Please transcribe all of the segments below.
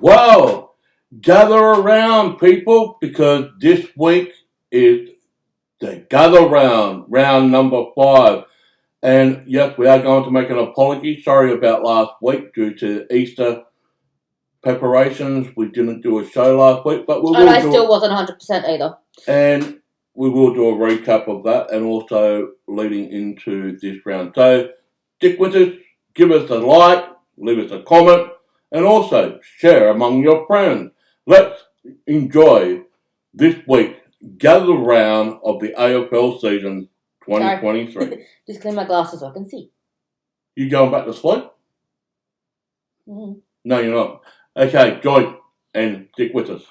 Well, gather around, people, because this week is the Gather Round, round number 5. And yes, we are going to make an apology. Sorry about last week due to Easter preparations. We didn't do a show last week, but we will. And I still wasn't 100% either. And we will do a recap of that and also leading into this round. So stick with us, give us a like, leave us a comment, and also share among your friends. Let's enjoy this week's Gather Round of the AFL season 2023. Just clean my glasses so I can see. You going back to sleep? Mm-hmm. No, you're not. Okay, join and stick with us.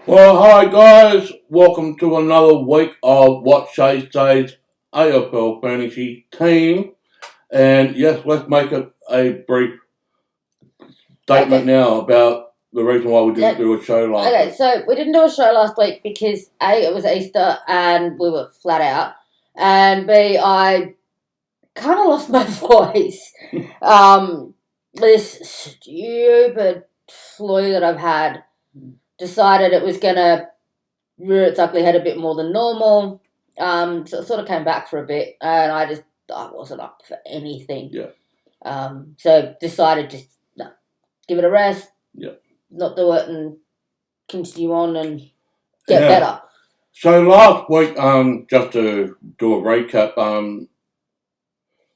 Well, hi guys, welcome to another week of What Shay Says AFL Fantasy Team. And yes, let's make it a brief statement now about the reason why we didn't do a show last week. Okay, so we didn't do a show last week because A, it was Easter and we were flat out, and B, I kind of lost my voice. This stupid flu that I've had decided it was going to rear its ugly head a bit more than normal. So it sort of came back for a bit, and I wasn't up for anything. Yeah. So decided just give it a rest. Yeah. Not do it and continue on and get better. So last week, just to do a recap,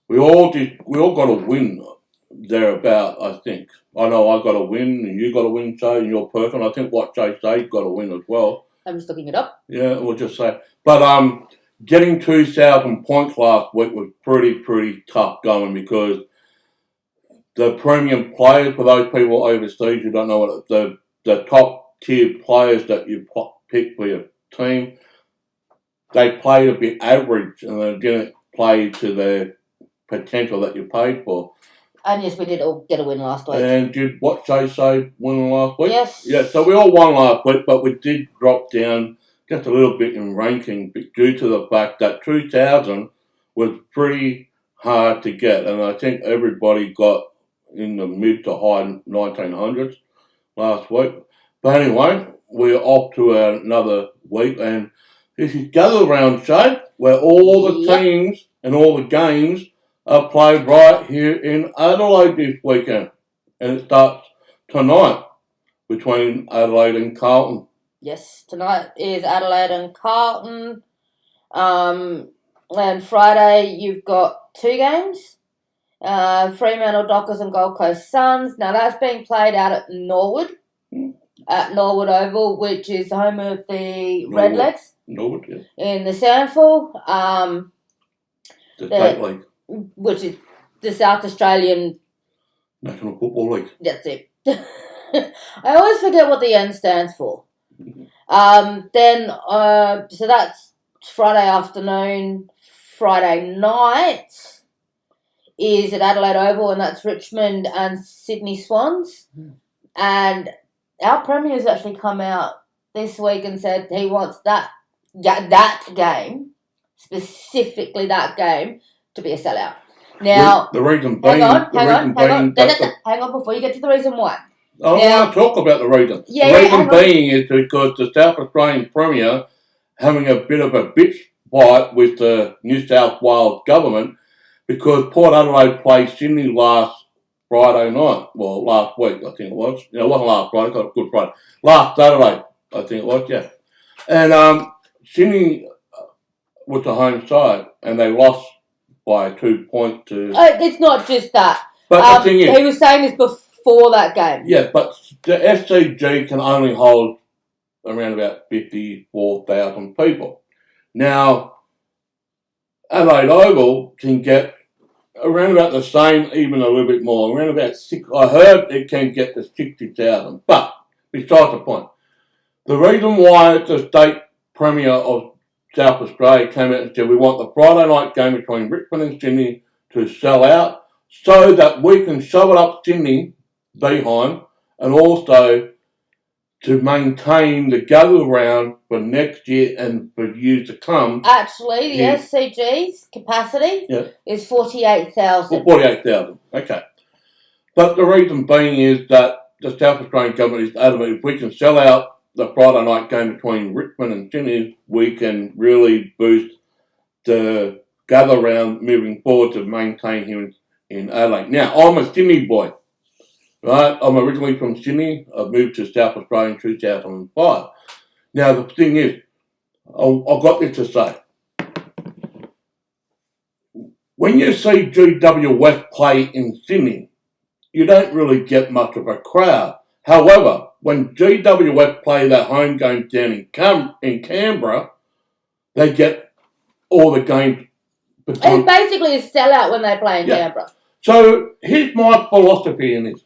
we all got a win thereabout, I think. I know I got a win and you got a win, Shay, and your person. I think what Jay Say got a win as well. I'm just looking it up. Yeah, we'll just say. But getting 2,000 points last week was pretty tough going because the premium players, for those people overseas who don't know what the top tier players that you pick for your team, they played a bit average and they didn't play to their potential that you paid for. And yes, we did all get a win last week. And did what Jay Say win last week? Yes. Yeah, so we all won last week, but we did drop down just a little bit in ranking due to the fact that 2,000 was pretty hard to get. And I think everybody got in the mid to high 1900s last week. But anyway, we're off to another week. And this is Gather Round, Shay, where all the teams and all the games are played right here in Adelaide this weekend. And it starts tonight between Adelaide and Carlton. Yes, tonight is Adelaide and Carlton. And Friday you've got 2 games. Fremantle Dockers and Gold Coast Suns. Now that's being played out at Norwood. At Norwood Oval, which is the home of the Redlegs. Norwood, yeah. In the Sandful. The State League. Which is the South Australian National Football League. That's it. I always forget what the N stands for. So that's Friday afternoon. Friday night is at Adelaide Oval, and that's Richmond and Sydney Swans. And our Premier's actually come out this week and said he wants that game, specifically that game, to be a sellout. Now, the reason being... Hang on before you get to the reason why. I want to talk about the reason. The reason being is because the South Australian Premier having a bit of a bitch fight with the New South Wales government because Port Adelaide played Sydney last Friday night. Well, last week, I think it was. It wasn't last Friday, got a good Friday. Last Saturday, I think it was, yeah. And Sydney was the home side, and they lost by 2 points to... it's not just that. But the thing is... He was saying this before that game. Yeah, but the SCG can only hold around about 54,000 people. Now, Adelaide Oval can get around about the same, even a little bit more. Around about I heard it can get to 60,000. But, besides the point, the reason why the state premier of South Australia came out and said we want the Friday night game between Richmond and Sydney to sell out so that we can shove it up Sydney behind and also to maintain the Gather Round for next year and for years to come. Actually, the SCG's capacity is 48,000. 48,000, okay. But the reason being is that the South Australian government is adamant if we can sell out the Friday night game between Richmond and Sydney, we can really boost the Gather Round moving forward to maintain him in Adelaide. Now, I'm a Sydney boy, right? I'm originally from Sydney. I moved to South Australia in 2005. Now, the thing is, I've got this to say. When you see GW West play in Sydney, you don't really get much of a crowd. However, when GWS play their home games down in Canberra, they get all the games. It's basically a sellout when they play in Canberra. So here's my philosophy in this.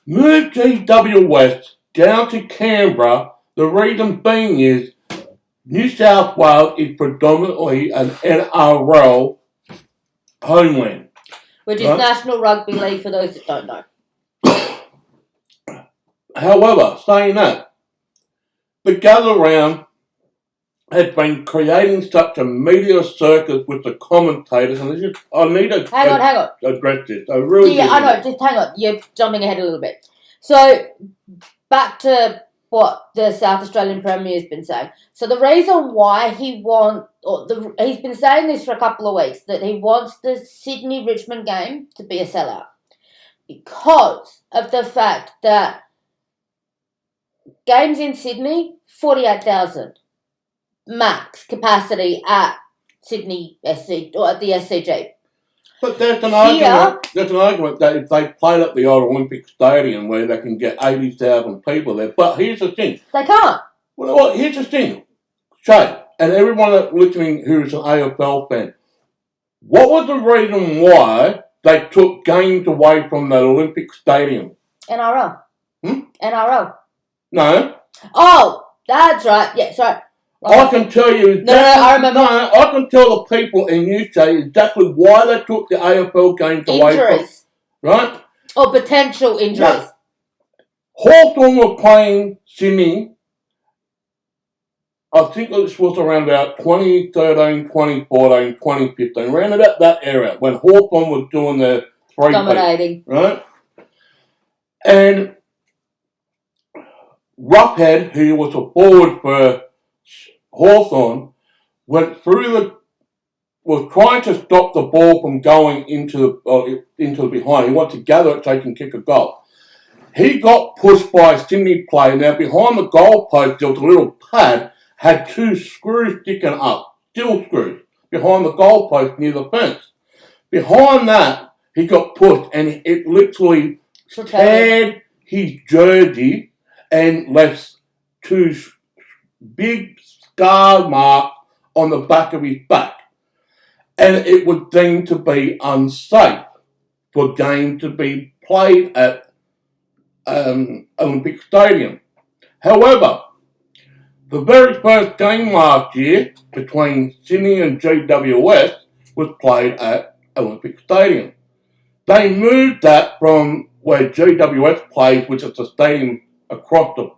Move GWS down to Canberra. The reason being is New South Wales is predominantly an NRL homeland. Which is National Rugby League for those that don't know. However, saying that, the Gather Round has been creating such a media circus with the commentators, and I need to hang on. address this. I really I know. Just hang on. You're jumping ahead a little bit. So, back to what the South Australian Premier's been saying. So the reason why he's been saying this for a couple of weeks, that he wants the Sydney-Richmond game to be a sellout. Because of the fact that games in Sydney, 48,000 max capacity at Sydney SC or at the SCG. But there's an argument that if they played at the old Olympic Stadium where they can get 80,000 people there. But here's the thing. They can't. Well, here's the thing. Shay, and everyone that's listening who's an AFL fan, what was the reason why they took games away from the Olympic Stadium? NRL. NRL. No. Oh, that's right. Yeah, sorry. I can tell you. No, I remember. No, I can tell the people in UK exactly why they took the AFL games away from. Injuries. Right? Or potential injuries. No. Hawthorn were playing Sydney. I think this was around about 2013, 2014, 2015. Around about that area when Hawthorn was doing their dominating. Right? And Roughhead, who was a forward for Hawthorn, was trying to stop the ball from going into the behind. He wanted to gather it so he can kick a goal. He got pushed by a Sydney player. Now, behind the goal post, there was a little pad, had two screws sticking up, steel screws, behind the goal post near the fence. Behind that, he got pushed, and it literally teared his jersey and left two big scar marks on the back of his back. And it was deemed to be unsafe for game to be played at Olympic Stadium. However, the very first game last year between Sydney and GWS was played at Olympic Stadium. They moved that from where GWS plays, which is the stadium across the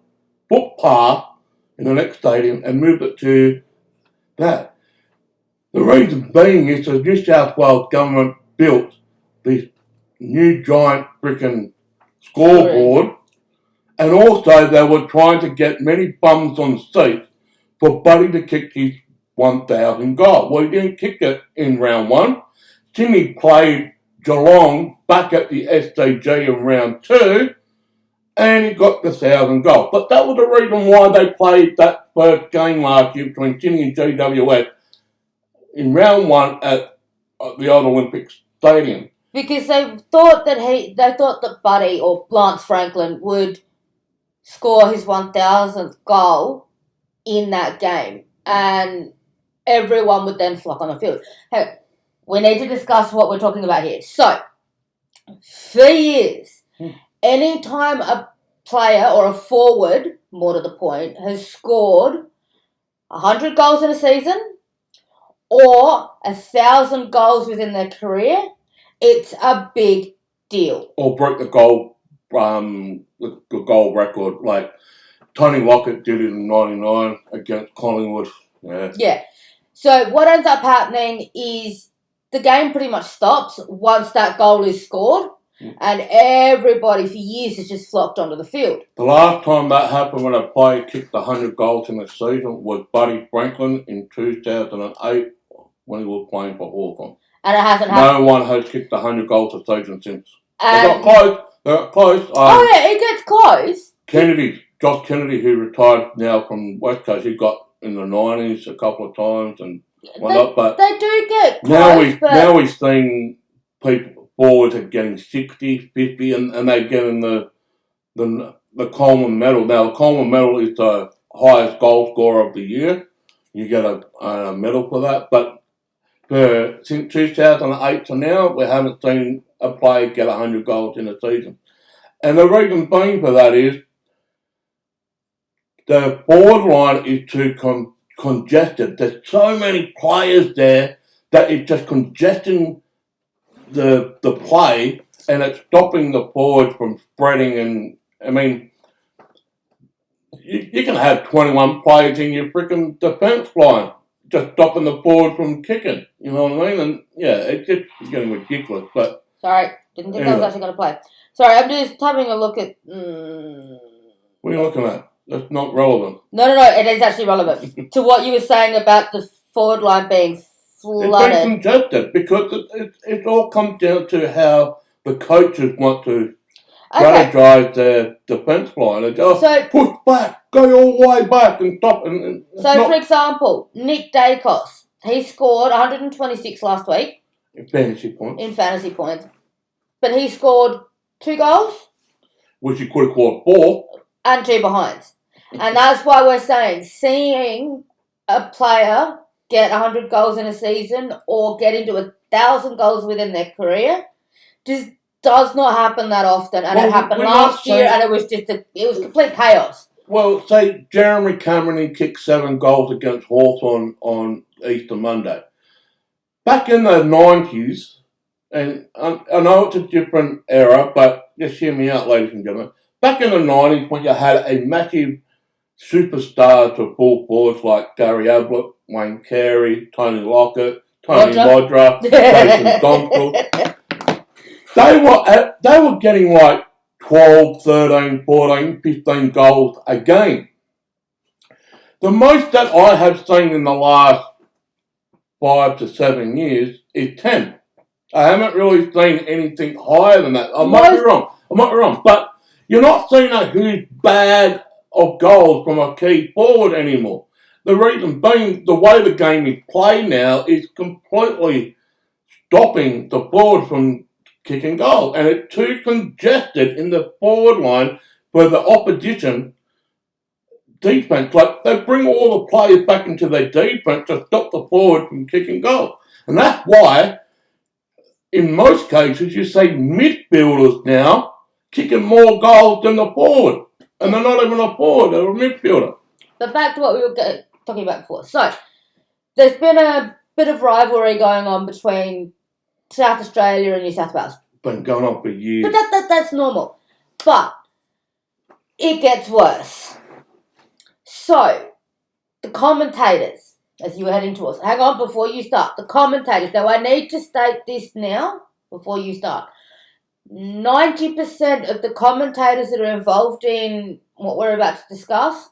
footpath in the next stadium, and moved it to that. The reason being is the New South Wales government built this new giant freaking scoreboard, and also they were trying to get many bums on seats for Buddy to kick his 1,000 goal. Well, he didn't kick it in round one. Sydney played Geelong back at the SCG in round two, and he got the 1,000 goal. But that was the reason why they played that first game last year between Sydney and GWS in round one at the old Olympic Stadium. Because they thought that Buddy or Lance Franklin would score his 1,000th goal in that game, and everyone would then flock on the field. Hey, we need to discuss what we're talking about here. So, for years, any time a player or a forward, more to the point, has scored 100 goals in a season or 1,000 goals within their career, it's a big deal. Or broke the goal the goal record. Like Tony Lockett did it in '99 against Collingwood. Yeah. Yeah. So what ends up happening is the game pretty much stops once that goal is scored, and everybody for years has just flocked onto the field. The last time that happened when a player kicked 100 goals in a season was Buddy Franklin in 2008 when he was playing for Hawthorn. And it hasn't happened. No one has kicked 100 goals a season since. They got close. They got close. It gets close. Josh Kennedy, who retired now from West Coast, he got in the 90s a couple of times and whatnot. But they do get close. Now we're seeing people forwards are getting 60, 50, and they're getting the Coleman medal. Now, the Coleman medal is the highest goal scorer of the year. You get a medal for that. But since 2008 to now, we haven't seen a player get 100 goals in a season. And the reason being for that is the forward line is too congested. There's so many players there that it's just congesting the play, and it's stopping the forward from spreading. And I mean, you can have 21 players in your freaking defence line, just stopping the forward from kicking. You know what I mean? And yeah, it's just getting ridiculous. But sorry, didn't think I was actually going to play. Sorry, I'm just having a look at. What are you looking at? That's not relevant. No, it is actually relevant to what you were saying about the forward line being flooded. It's been congested because it all comes down to how the coaches want to strategize their defence line. They just push back, go all the way back and stop. For example, Nick Dacos, he scored 126 last week. In fantasy points. But he scored 2 goals. Which he could have scored 4. And 2 behinds. And that's why we're saying, seeing a player get 100 goals in a season or get into 1,000 goals within their career just does not happen that often. And it happened last year, and it was complete chaos. Well, say Jeremy Cameron, he kicked 7 goals against Hawthorn on Easter Monday. Back in the 90s, and I know it's a different era, but just hear me out, ladies and gentlemen. Back in the 90s, when you had a massive superstars to full forwards like Gary Ablett, Wayne Carey, Tony Lockett, Tony Modra, Jason Donald, they were getting like 12, 13, 14, 15 goals a game. The most that I have seen in the last 5 to 7 years is 10. I haven't really seen anything higher than that. I might be wrong. But you're not seeing a huge bag of goals from a key forward anymore. The reason being, the way the game is played now is completely stopping the forward from kicking goals. And it's too congested in the forward line for the opposition defence. Like, they bring all the players back into their defence to stop the forward from kicking goals. And that's why, in most cases, you see midfielders now kicking more goals than the forward. And they're not even a forward, they're a midfielder. But back to what we were talking about before. So, there's been a bit of rivalry going on between South Australia and New South Wales. Been going on for years. But that's normal. But it gets worse. So, the commentators, as you were heading towards, hang on before you start. The commentators, now I need to state this now before you start. 90% of the commentators that are involved in what we're about to discuss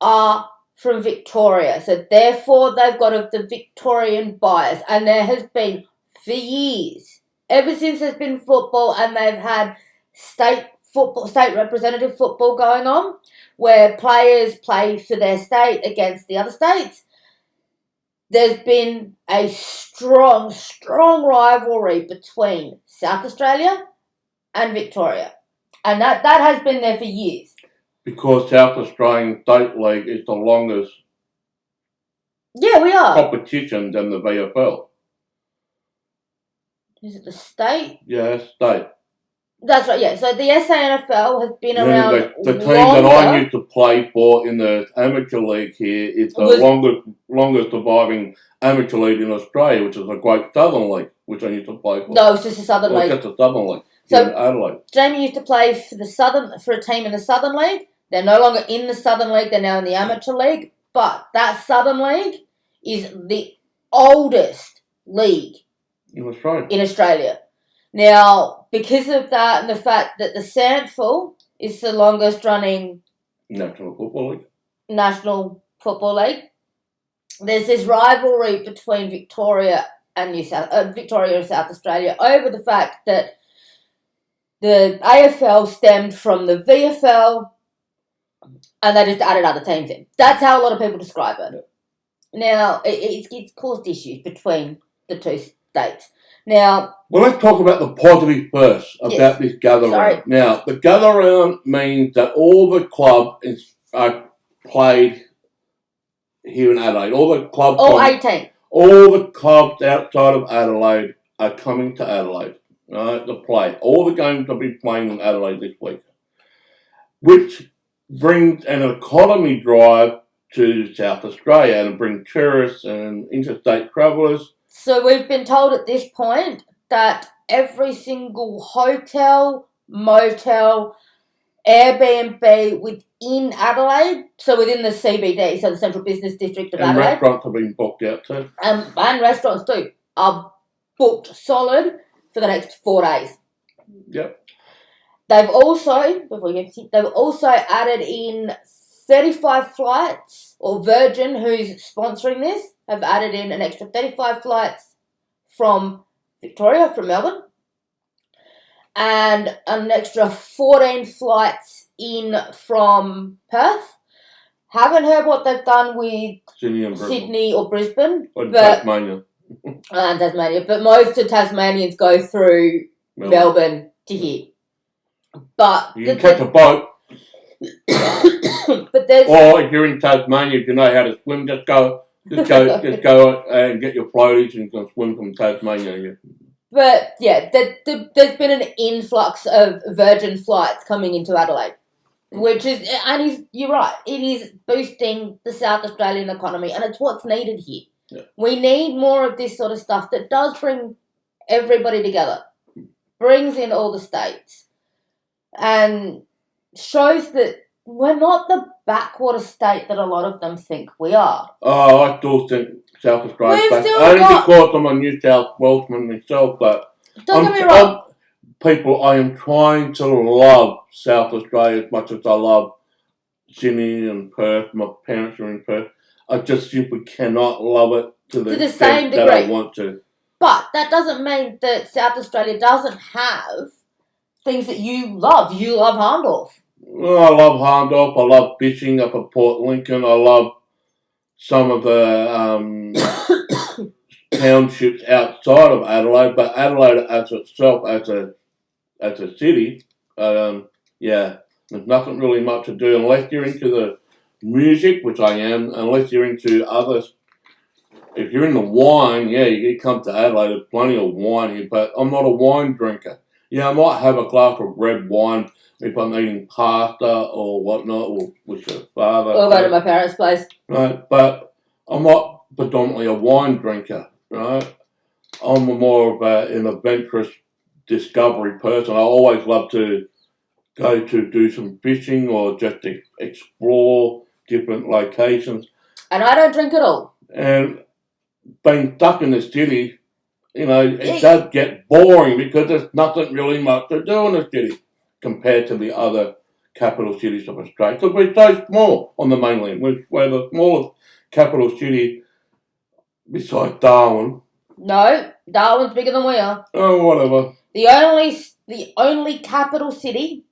are from Victoria. So therefore they've got the Victorian bias. And there has been for years, ever since there's been football and they've had state representative football going on, where players play for their state against the other states, there's been a strong rivalry between South Australia and Victoria. And that has been there for years. Because South Australian State League is the longest competition than the VFL. Is it the state? Yeah, state. That's right, yeah. So the SANFL has been around the team that I used to play for in the amateur league here is the longest surviving amateur league in Australia, which is a Great Southern League, which I used to play for. No, it's just a Southern League. It's just a Southern League. in Adelaide. Jamie used to play for a team in the Southern League. They're no longer in the Southern League. They're now in the Amateur League. But that Southern League is the oldest league In Australia. in Australia. Now, because of that and the fact that the SANFL is the longest running National Football League, there's this rivalry between Victoria and South Australia over the fact that the AFL stemmed from the VFL and they just added other teams in. That's how a lot of people describe it. Yeah. Now, it's caused issues between the two states. Now, well, let's talk about the positive first about this gather round. Now, the gather round means that all the clubs are played here in Adelaide. All 18. All the clubs outside of Adelaide are coming to Adelaide, right, to play. All the games will be playing in Adelaide this week, which brings an economy drive to South Australia and bring tourists and interstate travellers. So we've been told at this point that every single hotel, motel, Airbnb within Adelaide, so within the CBD, so the Central Business District of Adelaide. And restaurants have been booked out too. And restaurants too are booked solid for the next 4 days. Yep. They've also added in 35 flights, or Virgin, who's sponsoring this, have added in an extra 35 flights from Victoria, from Melbourne, and an extra 14 flights in from Perth. Haven't heard what they've done with Sydney or Brisbane. Or Tasmania. Tasmania. But most of Tasmanians go through Melbourne to here. But you can catch a boat. But there's, or if you're in Tasmania, if you know how to swim, just go and get your floaties and you can swim from Tasmania. But yeah, there's been an influx of Virgin flights coming into Adelaide, which you're right, it is boosting the South Australian economy, and it's what's needed here. Yeah. We need more of this sort of stuff that does bring everybody together, brings in all the states, and shows that we're not the backwater state that a lot of them think we are. Oh, I still think South Australia's back. Only because I'm a New South Welshman myself, but don't get me wrong. People, I am trying to love South Australia as much as I love Sydney and Perth. My parents are in Perth. I just simply cannot love it to the same degree that I want to. But that doesn't mean that South Australia doesn't have things that you love. You love Harndorf. Well, I love Harndorf. I love fishing up at Port Lincoln. I love some of the townships outside of Adelaide, but Adelaide as itself, as a city, there's nothing really much to do unless you're into the music, which I am, unless you're into others. If you're into wine, you come to Adelaide, there's plenty of wine here, but I'm not a wine drinker. Yeah, I might have a glass of red wine if I'm eating pasta or whatnot, or with your father. Or go to my parents' place. Right, but I'm not predominantly a wine drinker, right? I'm more of an adventurous discovery person. I always love to go to do some fishing or just to explore different locations. And I don't drink at all. And being stuck in the city, it does get boring because there's nothing really much to do in the city compared to the other capital cities of Australia. Because we're so small on the mainland. We're the smallest capital city besides Darwin. No, Darwin's bigger than we are. Oh, whatever. The only capital city,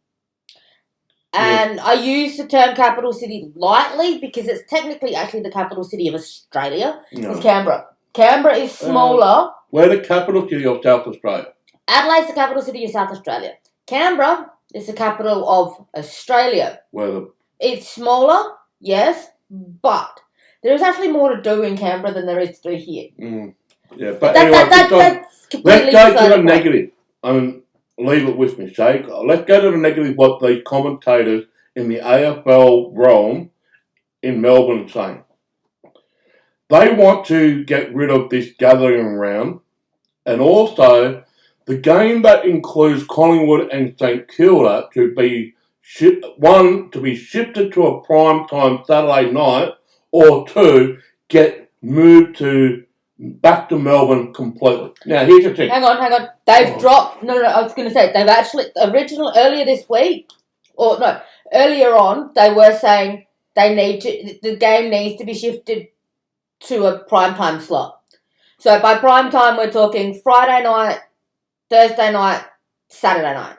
and I use the term capital city lightly because it's technically actually the capital city of Australia, is Canberra. Canberra is smaller. We're the capital city of South Australia. Adelaide's the capital city of South Australia. Canberra is the capital of Australia. It's smaller, yes, but there is actually more to do in Canberra than there is to do here. Yeah, but anyway, let's go to the negative. Leave it with me, Shake. Let's go to the negative, what the commentators in the AFL realm in Melbourne are saying. They want to get rid of this gathering round, and also the game that includes Collingwood and St Kilda to be shifted to a prime time Saturday night, or two, get moved back to Melbourne completely. Now, here's the thing. Hang on. They've dropped... No, I was going to say, they've actually... Earlier this week, earlier on, they were saying the game needs to be shifted to a prime time slot. So by prime time, we're talking Friday night, Thursday night, Saturday night.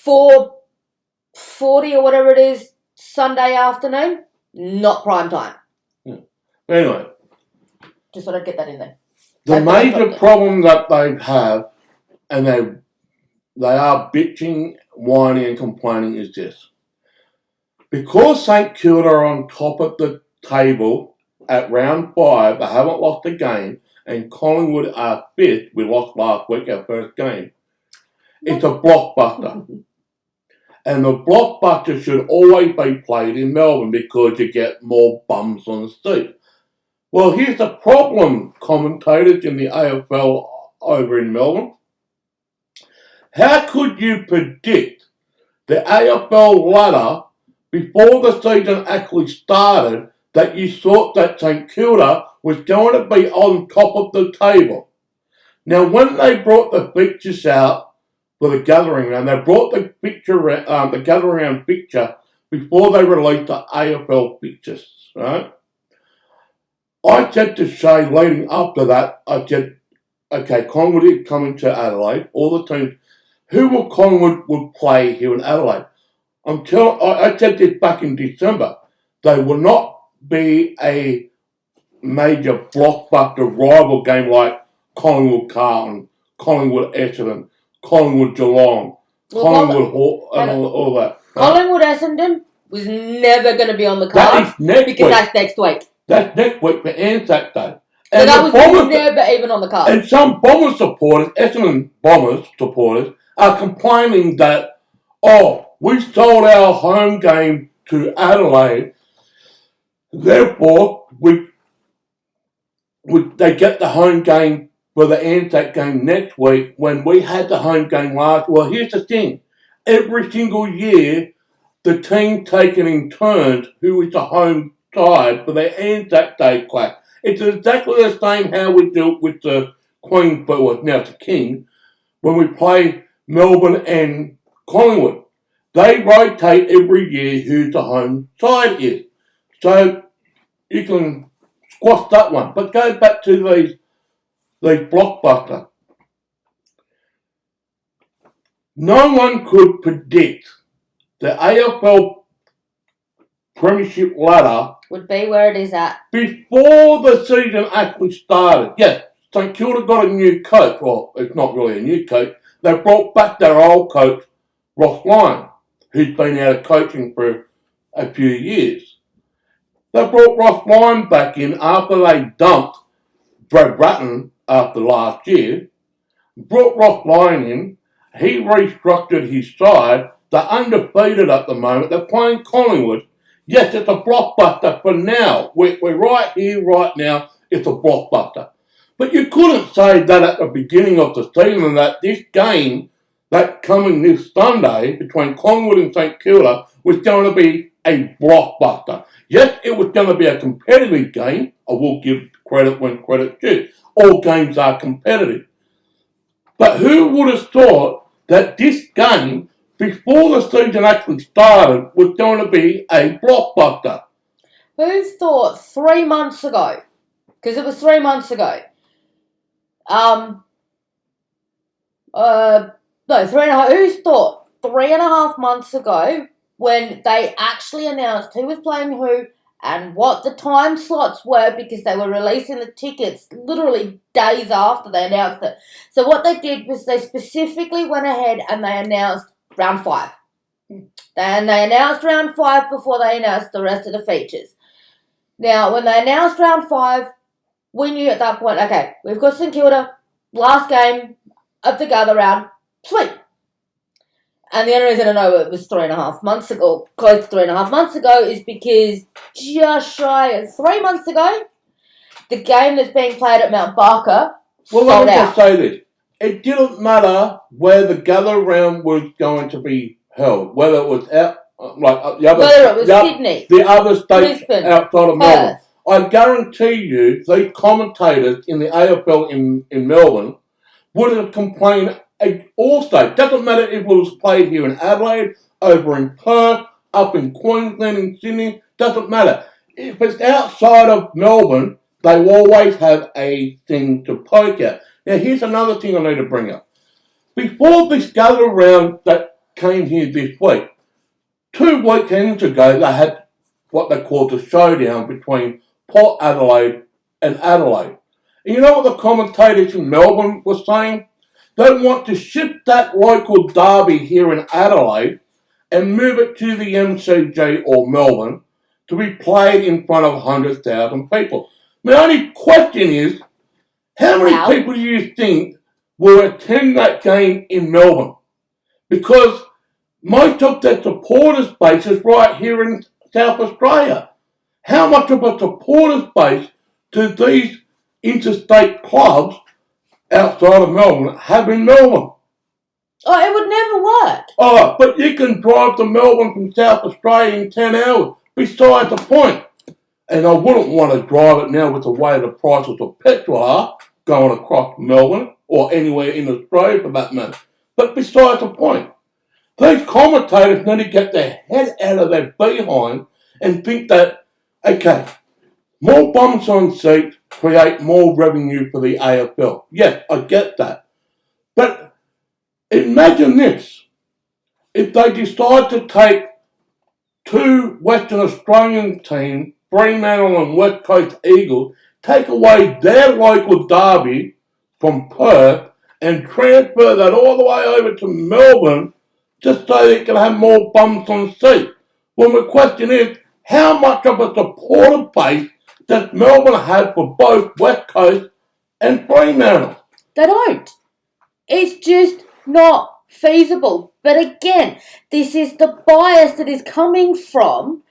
4:40 or whatever it is, Sunday afternoon, not prime time. Yeah. Anyway. Just thought I'd get that in there. The major problem that they have, and they are bitching, whining and complaining, is this. Because St Kilda are on top of the table at round 5, they haven't lost a game, and Collingwood are 5th. We lost last week, our first game. It's a blockbuster. And the blockbuster should always be played in Melbourne because you get more bums on the seat. Well, here's the problem, commentators in the AFL over in Melbourne. How could you predict the AFL ladder before the season actually started that you thought that St Kilda was going to be on top of the table? Now, when they brought the pictures out for the gathering round, they brought the gathering round picture before they released the AFL pictures, right? I said to Shay leading up to that, I said, okay, Collingwood is coming to Adelaide, all the teams. Who will Collingwood would play here in Adelaide? I said this back in December. They will not be a major blockbuster rival game like Collingwood Carlton, Collingwood Essendon, Collingwood Geelong, Collingwood Hall, and all that. Collingwood Essendon was never going to be on the cards that's next week. That's next week for Anzac Day. So that was never even on the cards. And some Bombers supporters, Essendon Bombers supporters, are complaining that, we sold our home game to Adelaide, therefore they get the home game for the Anzac game next week when we had the home game last. Well, here's the thing. Every single year, the team taken in turns who is the home side for their Anzac Day clash. It's exactly the same how we do it with the Queen, but now it's the King, when we play Melbourne and Collingwood. They rotate every year who the home side is. So you can squash that one. But go back to these blockbuster. No one could predict the AFL Premiership ladder would be where it is at before the season actually started. Yes, St Kilda got a new coach. Well, it's not really a new coach. They brought back their old coach, Ross Lyon, who's been out of coaching for a few years. They brought Ross Lyon back in after they dumped Brad Bratton after last year. Brought Ross Lyon in. He restructured his side. They're undefeated at the moment. They're playing Collingwood. Yes, it's a blockbuster for now. We're right here, right now. It's a blockbuster. But you couldn't say that at the beginning of the season that this game that coming this Sunday between Collingwood and St Kilda was going to be a blockbuster. Yes, it was going to be a competitive game. I will give credit when credit's due. All games are competitive. But who would have thought that this game, before the season actually started, was going to be a blockbuster? Who thought 3 months ago, because it was 3 months ago, who thought 3.5 months ago when they actually announced who was playing who and what the time slots were, because they were releasing the tickets literally days after they announced it. So what they did was they specifically went ahead and they announced round 5. And they announced round 5 before they announced the rest of the features. Now, when they announced round 5, we knew at that point, okay, we've got St Kilda, last game of the Gather Round, sweet. And the only reason I know it was 3.5 months ago, close to 3.5 months ago, is because just shy of 3 months ago, the game that's being played at Mount Barker sold out. Well, let me just say this. it didn't matter where the gather round was going to be held, whether it was out whether it was Sydney, the other states Brisbane, outside of Melbourne. Perth. I guarantee you, the commentators in the AFL in Melbourne would have complained. All states, doesn't matter if it was played here in Adelaide, over in Perth, up in Queensland, in Sydney, doesn't matter. If it's outside of Melbourne, they always have a thing to poke at. Now, here's another thing I need to bring up. Before this gather round that came here this week, 2 weekends ago, they had what they called the showdown between Port Adelaide and Adelaide. And you know what the commentators in Melbourne were saying? They want to shift that local derby here in Adelaide and move it to the MCG or Melbourne to be played in front of 100,000 people. My only question is, how many people do you think will attend that game in Melbourne? Because most of their supporters base is right here in South Australia. How much of a supporters base do these interstate clubs outside of Melbourne have in Melbourne? Oh, it would never work. Oh, but you can drive to Melbourne from South Australia in 10 hours. Besides the point. And I wouldn't want to drive it now with the way the prices of petrol are going across Melbourne or anywhere in Australia for that matter. But besides the point. These commentators need to get their head out of their behind and think that, okay, more bums on seats create more revenue for the AFL. Yes, I get that. But imagine this. If they decide to take 2 Western Australian teams, Fremantle and West Coast Eagles, take away their local derby from Perth and transfer that all the way over to Melbourne just so they can have more bums on seats. Well, my question is, how much of a supporter base does Melbourne have for both West Coast and Fremantle? They don't. It's just not feasible. But again, this is the bias that is coming from...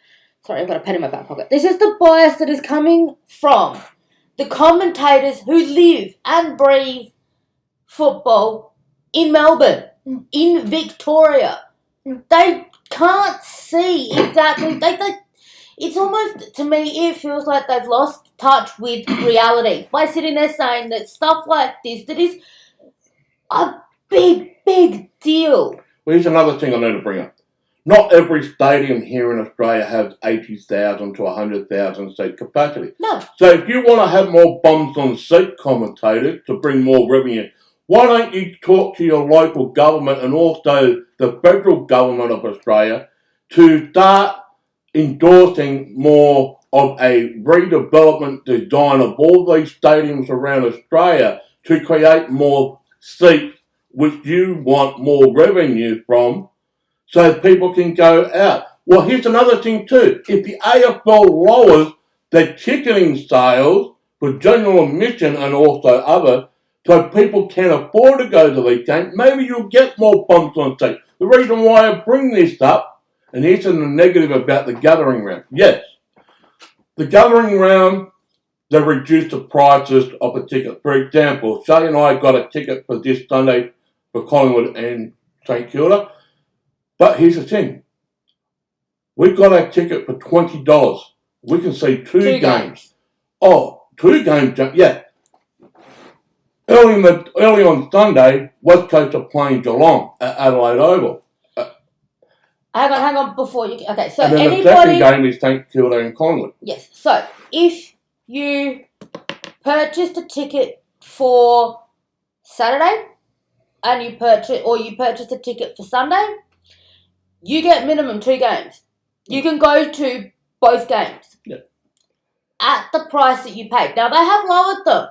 Sorry, I've got a pen in my back pocket. This is the bias that is coming from the commentators who live and breathe football in Melbourne, in Victoria. They can't see exactly... It's almost, to me, it feels like they've lost touch with reality by sitting there saying that stuff like this, that is a big, big deal. Well, here's another thing I need to bring up. Not every stadium here in Australia has 80,000 to 100,000 seat capacity. No. So if you want to have more bums on seat commentators to bring more revenue, why don't you talk to your local government and also the federal government of Australia to start endorsing more of a redevelopment design of all these stadiums around Australia to create more seats which you want more revenue from so people can go out. Well, here's another thing too. If the AFL lowers their ticketing sales for general admission and also other, so people can afford to go to these games, maybe you'll get more bumps on seats. The reason why I bring this up, and here's the negative about the gathering round. Yes, the gathering round, they reduced the prices of a ticket. For example, Shay and I got a ticket for this Sunday for Collingwood and St Kilda. But here's the thing. We got a ticket for $20. We can see two games. Oh, 2 games, yeah. Early on Sunday, West Coast are playing Geelong at Adelaide Oval. Hang on, before you... Okay, so and then anybody... the second game is St Kilda and Collingwood. Yes, so if you purchased a ticket for Saturday and you purchased a ticket for Sunday, you get minimum 2 games. You can go to both games. Yeah. At the price that you paid. Now, they have lowered them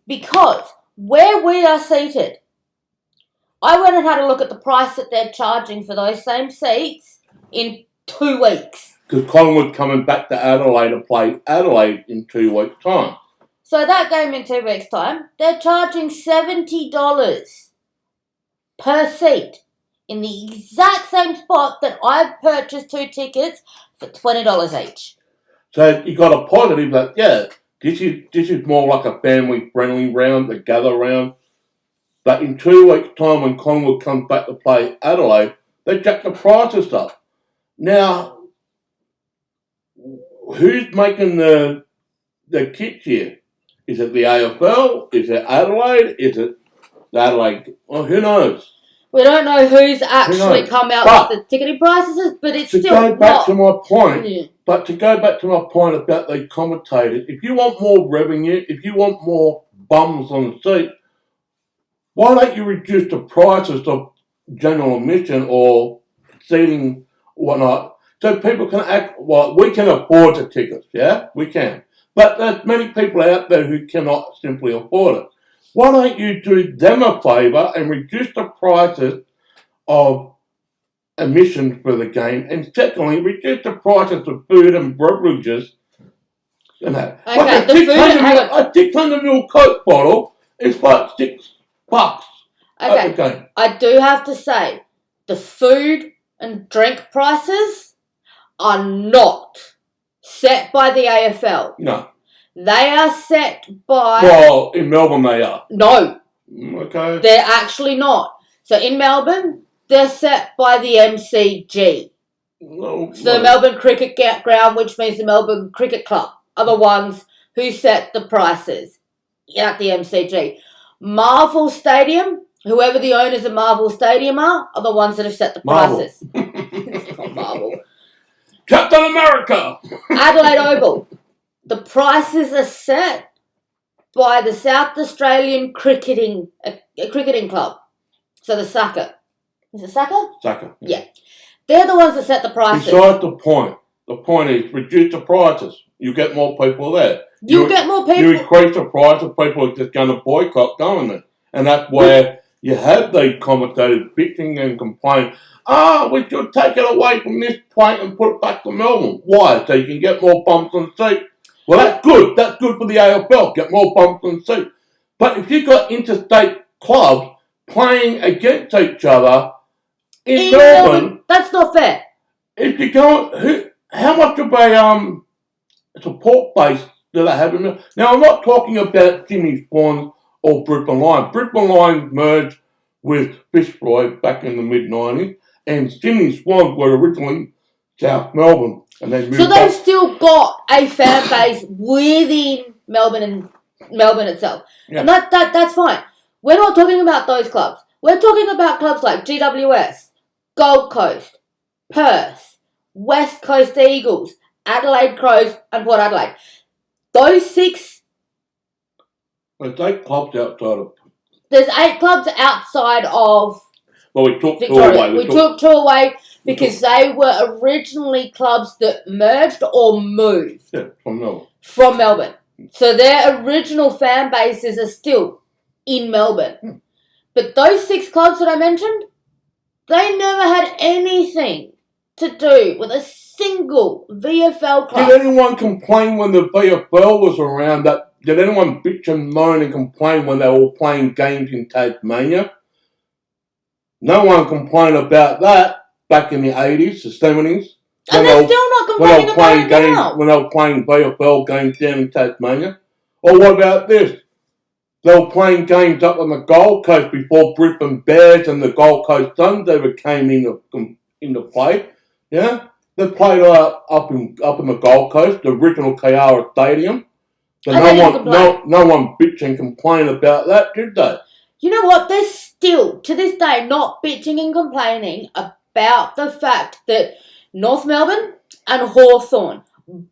because where we are seated, I went and had a look at the price that they're charging for those same seats in 2 weeks. Because Collingwood coming back to Adelaide to play Adelaide in 2 weeks' time. So that game in 2 weeks' time, they're charging $70 per seat in the exact same spot that I purchased 2 tickets for $20 each. So you got a positive that, yeah, this is more like a family-friendly round, a gather round. that in 2 weeks' time when Collingwood comes back to play Adelaide, they jack the prices up. Now, who's making the kits here? Is it the AFL? Is it Adelaide? Is it the Adelaide? Well, who knows? We don't know who's actually come out with the ticketing prices, but it's still to go back to my point. But to go back to my point about the commentators, if you want more revenue, if you want more bums on the seat, why don't you reduce the prices of general admission or seating, whatnot, so people can act, well, we can afford the tickets, yeah? We can. But there's many people out there who cannot simply afford it. Why don't you do them a favour and reduce the prices of admission for the game, and secondly, reduce the prices of food and beverages and that. Okay, like a 600ml Coke bottle is like $6 at the game. I do have to say, the food and drink prices are not set by the AFL. No. They are set by... Well, in Melbourne they are. No. Okay. They're actually not. So in Melbourne, they're set by the MCG. No. The Melbourne Cricket Ground, which means the Melbourne Cricket Club, are the ones who set the prices at the MCG. Marvel Stadium, whoever the owners of Marvel Stadium are the ones that have set the prices. It's not Marvel. Captain America! Adelaide Oval. The prices are set by the South Australian Cricketing Club. So the SACA. Is it SACA? SACA. Yeah. They're the ones that set the prices. Besides the point. The point is reduce the prices. You get more people there. You get more people. You increase the price of people are just going to boycott going there. And that's where you have the commentators bitching and complaining. We should take it away from this point and put it back to Melbourne. Why? So you can get more bumps on the seat. Well, that's good. That's good for the AFL. Get more bumps on the seat. But if you've got interstate clubs playing against each other in Melbourne, that's not fair. If you go, how much of a support base do they have in Melbourne? Now, I'm not talking about Sydney Swans or Brisbane Lions. Brisbane Lions merged with Fitzroy back in the mid-90s, and Sydney Swans were originally South Melbourne. And they moved they've still got a fan base within Melbourne itself. Yeah. And that's fine. We're not talking about those clubs. We're talking about clubs like GWS, Gold Coast, Perth, West Coast Eagles, Adelaide Crows, and Port Adelaide. Those 6... There's 8 clubs outside of... There's 8 clubs outside of... Well, we took Victoria. 2 away. We took 2 away because they were originally clubs that merged or moved. Yeah, from Melbourne. From Melbourne. So their original fan bases are still in Melbourne. But those 6 clubs that I mentioned, they never had anything to do with a single VFL club. Did anyone complain when the VFL was around? Did anyone bitch and moan and complain when they were playing games in Tasmania? No one complained about that back in the 80s, the 70s. And they're still not complaining about it now. When they were playing VFL games down in Tasmania. Or what about this? They were playing games up on the Gold Coast before Brisbane Bears and the Gold Coast Suns ever came into play. Yeah? They played up in the Gold Coast, the original Kiara Stadium. So no one bitched and complained about that, did they? You know what? They're still, to this day, not bitching and complaining about the fact that North Melbourne and Hawthorn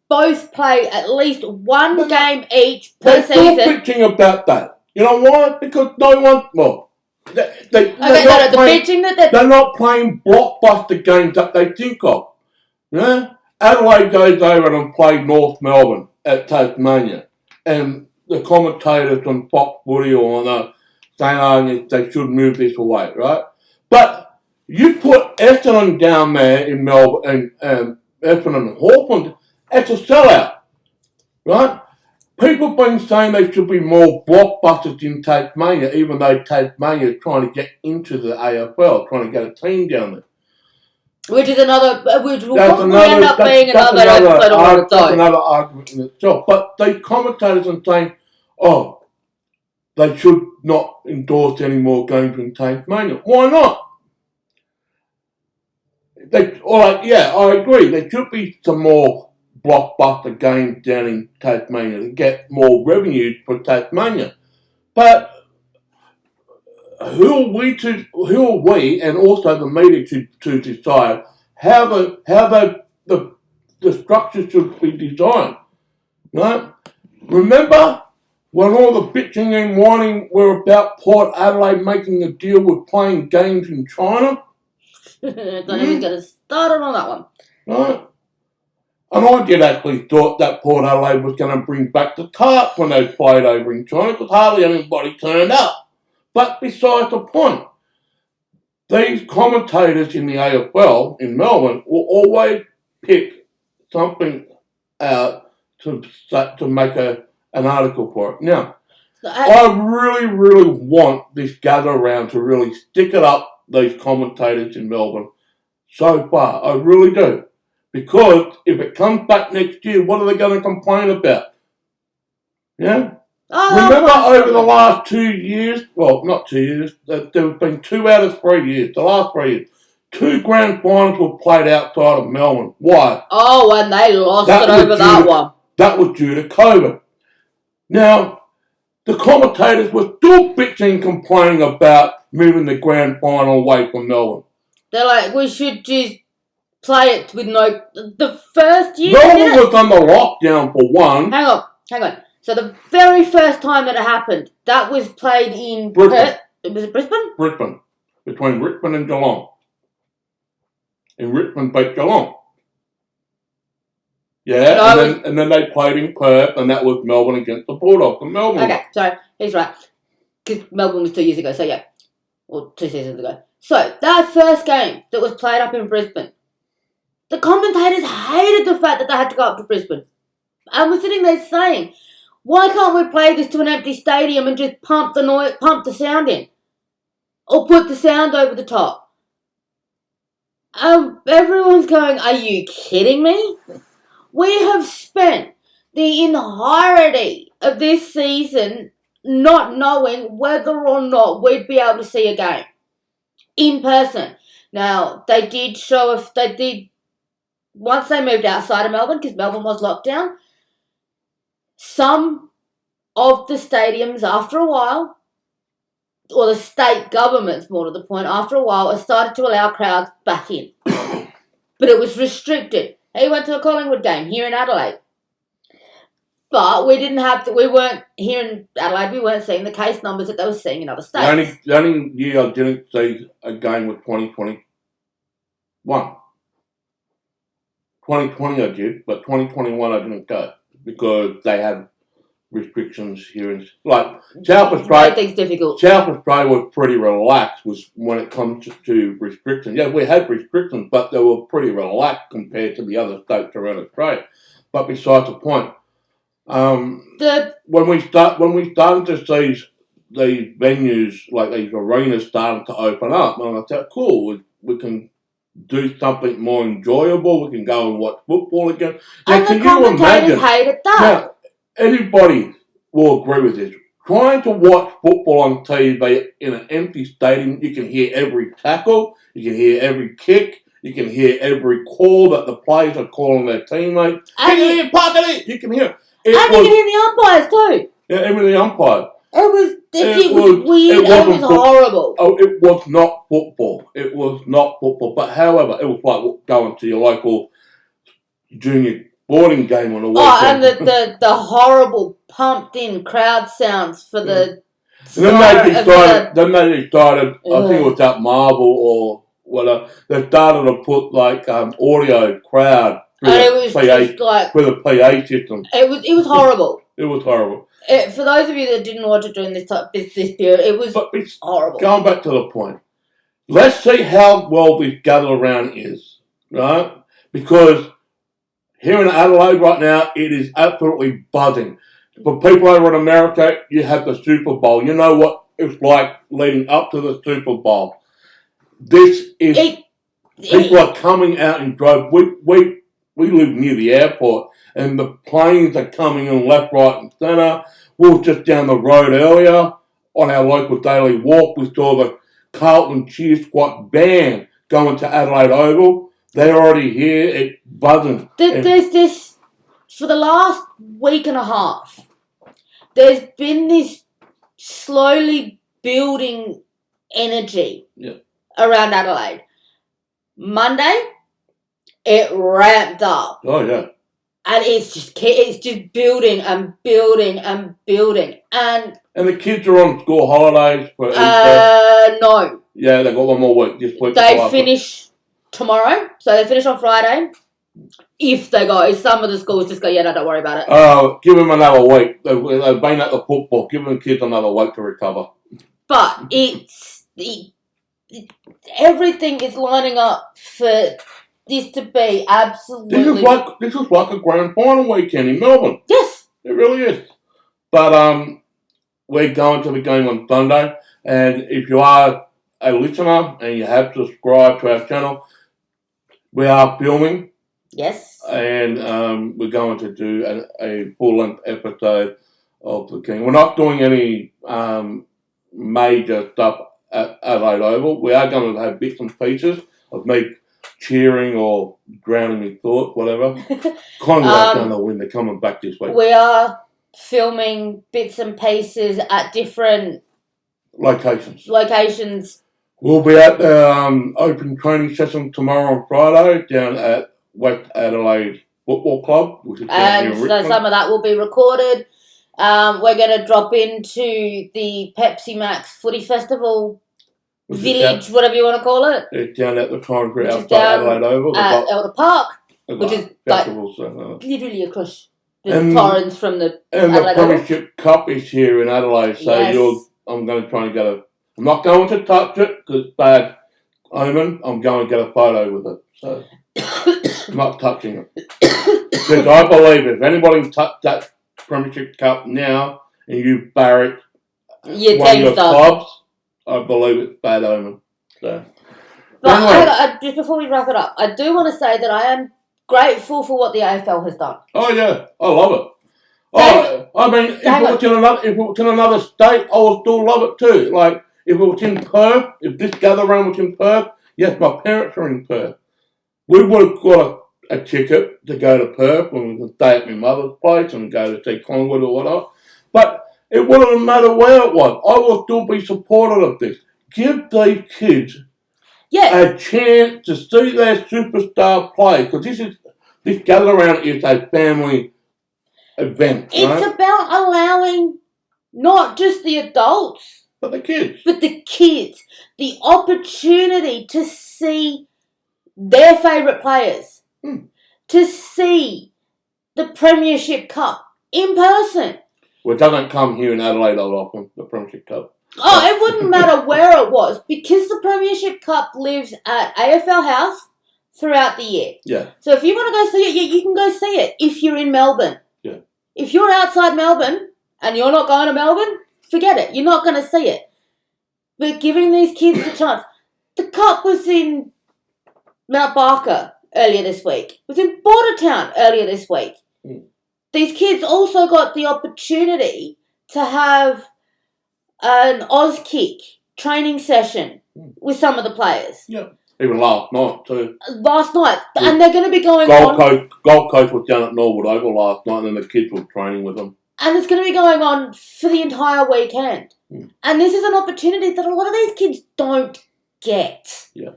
both play at least one game each per season. They're still bitching about that. You know why? Because no one... Well, they're not playing blockbuster games that they think of. Yeah? Adelaide goes over and played North Melbourne at Tasmania. And the commentators on Fox Footy or on saying they should move this away, right? But you put Essendon down there in Melbourne and Essendon and Hawthorn, it's a sellout, right? People have been saying there should be more blockbusters in Tasmania, even though Tasmania is trying to get into the AFL, trying to get a team down there. Which will probably end up being another episode on its own. That's another argument in itself. But the commentators are saying, they should not endorse any more games in Tasmania. Why not? I agree. There should be some more blockbuster games down in Tasmania to get more revenue for Tasmania. But who are we and also the media to decide how the structure should be designed? No? Remember when all the bitching and whining were about Port Adelaide making a deal with playing games in China? Don't even get us started on that one. Right? And I did actually thought that Port Adelaide was going to bring back the tarp when they played over in China because hardly anybody turned up. But besides the point, these commentators in the AFL in Melbourne will always pick something out to make an article for it. Now, I really, really want this gather round to really stick it up these commentators in Melbourne so far. I really do. Because if it comes back next year, what are they going to complain about? Yeah? Remember over the last 2 years, well, not 2 years, there have been 2 out of 3 years, the last 3 years, 2 grand finals were played outside of Melbourne. Why? Oh, and they lost it over that one. That was due to COVID. Now, the commentators were still bitching, complaining about moving the grand final away from Melbourne. They're like, we should just play it with the first year. Melbourne was under lockdown for one. Hang on. So the very first time that it happened, that was played in Brisbane. Was it Brisbane? Brisbane. Between Richmond and Geelong. And Richmond beat Geelong. Yeah, no, and then they played in Perth, and that was Melbourne against the Bulldogs. And Melbourne. Okay, sorry, he's right. Because Melbourne was 2 years ago, so yeah. Or 2 seasons ago. So, that first game that was played up in Brisbane, the commentators hated the fact that they had to go up to Brisbane. And we're sitting there saying, why can't we play this to an empty stadium and just pump the sound in? Or put the sound over the top? Everyone's going, are you kidding me? We have spent the entirety of this season not knowing whether or not we'd be able to see a game in person. Now, they did once they moved outside of Melbourne, because Melbourne was locked down, some of the stadiums after a while, or the state governments more to the point, after a while, have started to allow crowds back in. But it was restricted. He went to a Collingwood game here in Adelaide. But we weren't here in Adelaide, we weren't seeing the case numbers that they were seeing in other states. The only year I didn't see a game was 2021. 2020 I did, but 2021 I didn't go because they had restrictions here. South Australia. Things difficult. South Australia was pretty relaxed when it comes to restrictions. Yeah, we had restrictions, but they were pretty relaxed compared to the other states around Australia. But besides the point, when we started to see these venues, like these arenas starting to open up, and I thought, cool, we can do something more enjoyable. We can go and watch football again. Now, and the commentators hated that. Now, anybody will agree with this. Trying to watch football on TV in an empty stadium, you can hear every tackle, you can hear every kick, you can hear every call that the players are calling their teammates. You can hear it. You can hear it. And you can hear the umpires too. Yeah, even the umpires. It was weird. It was horrible. Oh, it was not football. It was not football. But however, it was like going to your local junior sporting game on a weekend. Oh, and the horrible pumped in crowd sounds for the. And then they decided. I think it was at Marvel or whatever. They started to put like audio crowd through the PA system. It was horrible. It was horrible. For those of you that didn't watch it during this period, it was horrible. Going back to the point, let's see how well this gather round is, right? Because here in Adelaide right now, it is absolutely buzzing. For people over in America, you have the Super Bowl. You know what it's like leading up to the Super Bowl. People are coming out in droves. We live near the airport, and the planes are coming in left, right, and centre. We were just down the road earlier, on our local daily walk, we saw the Carlton Cheer Squad band going to Adelaide Oval. They're already here. It's buzzing. There's this, for the last week and a half, there's been this slowly building energy around Adelaide. Monday, it ramped up. Oh, yeah. And it's just building and building and building. And the kids are on school holidays for Easter. No. Yeah, they've got one more week this week. They finish tomorrow, so they finish on Friday. If they go, some of the schools just go, yeah, no, don't worry about it. Give them another week. They've been at the football. Give them kids another week to recover. But everything is lining up for this to be absolutely. This is like a grand final weekend in Melbourne. Yes, it really is. But we're going to be going on Sunday, and if you are a listener and you have subscribed to our channel, we are filming. Yes. And we're going to do a full-length episode of The King. We're not doing any major stuff at Adelaide Oval. We are going to have bits and pieces of me cheering or drowning my thoughts, whatever. Collingwood's going to win. They're coming back this week. We are filming bits and pieces at different locations. We'll be at the open training session tomorrow on Friday down at West Adelaide Football Club, which is down and here in so some of that will be recorded. We're going to drop into the Pepsi Max Footy Festival village, whatever you want to call it. It's down at the Torrens outside Adelaide Oval. At Elder Park, which is literally across the Torrens from the Adelaide the Premiership Cup is here in Adelaide, so I'm going to try and get I'm not going to touch it because it's bad omen. I'm going to get a photo with it, so I'm not touching it. Because I believe if anybody touched that Premiership Cup now and you bury it, one of your clubs, I believe it's bad omen. So. But anyway. Just before we wrap it up, I do want to say that I am grateful for what the AFL has done. Oh yeah, I love it. I mean, if it was in another state, I would still love it too. Like, if it was in Perth, if this gather round was in Perth, yes, my parents are in Perth. We would have got a ticket to go to Perth and we could stay at my mother's place and go to see Collingwood or whatever. But it wouldn't matter where it was. I will still be supportive of this. Give these kids a chance to see their superstar play, because this gather round is a family event. It's about allowing not just the adults, but the kids. The opportunity to see their favourite players, to see the Premiership Cup in person. Well, it doesn't come here in Adelaide a lot often, the Premiership Cup. Oh, it wouldn't matter where it was, because the Premiership Cup lives at AFL House throughout the year. Yeah. So if you want to go see it, you can go see it if you're in Melbourne. Yeah. If you're outside Melbourne and you're not going to Melbourne, forget it. You're not going to see it. But giving these kids the chance. The Cup was in Mount Barker earlier this week. It was in Bordertown earlier this week. These kids also got the opportunity to have an Auskick training session with some of the players. Yeah. Even last night too. And they're going to be going Gold Coast was down at Norwood Oval last night, and then the kids were training with them. And it's going to be going on for the entire weekend. And this is an opportunity that a lot of these kids don't get. Yeah.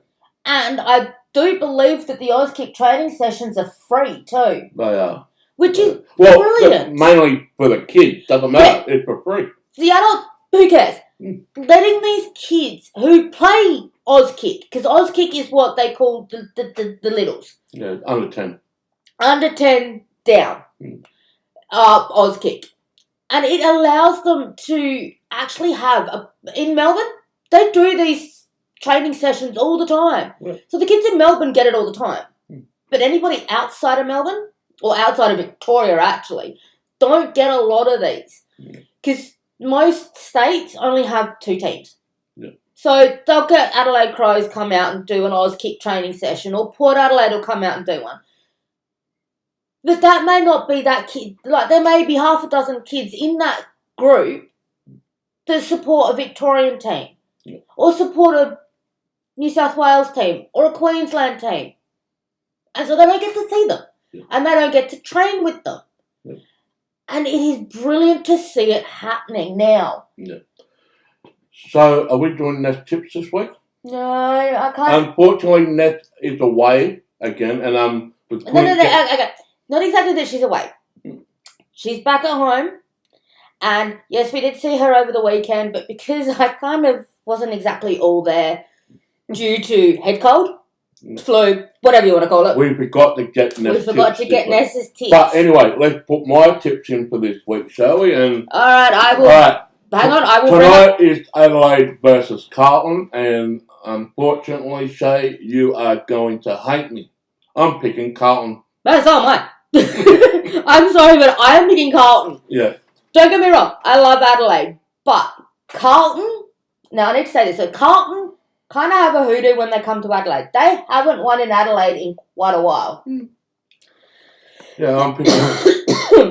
And I do believe that the Auskick training sessions are free too. They are. Which is brilliant. Mainly for the kids. Doesn't matter. Yeah. It's for free. The adults, who cares? Letting these kids who play Auskick, because Auskick is what they call the littles. Yeah, under 10. Under 10 down. Auskick. And it allows them to actually have, in Melbourne, they do these training sessions all the time. Yeah. So the kids in Melbourne get it all the time. But anybody outside of Melbourne, or outside of Victoria actually, don't get a lot of these. Because most states only have 2 teams. Yeah. So they'll get Adelaide Crows come out and do an Auskick training session, or Port Adelaide will come out and do one. But that may not be that kid. Like, there may be half a dozen kids in that group that support a Victorian team, Yeah. or support a New South Wales team, or a Queensland team. And so they don't get to see them. Yeah. And they don't get to train with them. Yeah. And it is brilliant to see it happening now. Yeah. So, are we doing Nest tips this week? No, I can't. Unfortunately, Nest is away again, and No, okay. Not exactly that she's away. She's back at home. And yes, we did see her over the weekend, but because I kind of wasn't exactly all there due to head cold, flu, whatever you want to call it. We forgot to get Nest's Nest's tips. But anyway, let's put my tips in for this week, shall we? And all right, I will. All right. Hang on, I will. Tonight is Adelaide versus Carlton, and unfortunately, Shay, you are going to hate me. I'm picking Carlton. No, so am I. I'm sorry, but I am picking Carlton. Yeah. Don't get me wrong, I love Adelaide, but Carlton, now I need to say this, so Carlton kind of have a hoodoo when they come to Adelaide. They haven't won in Adelaide in quite a while. Yeah, I'm picking.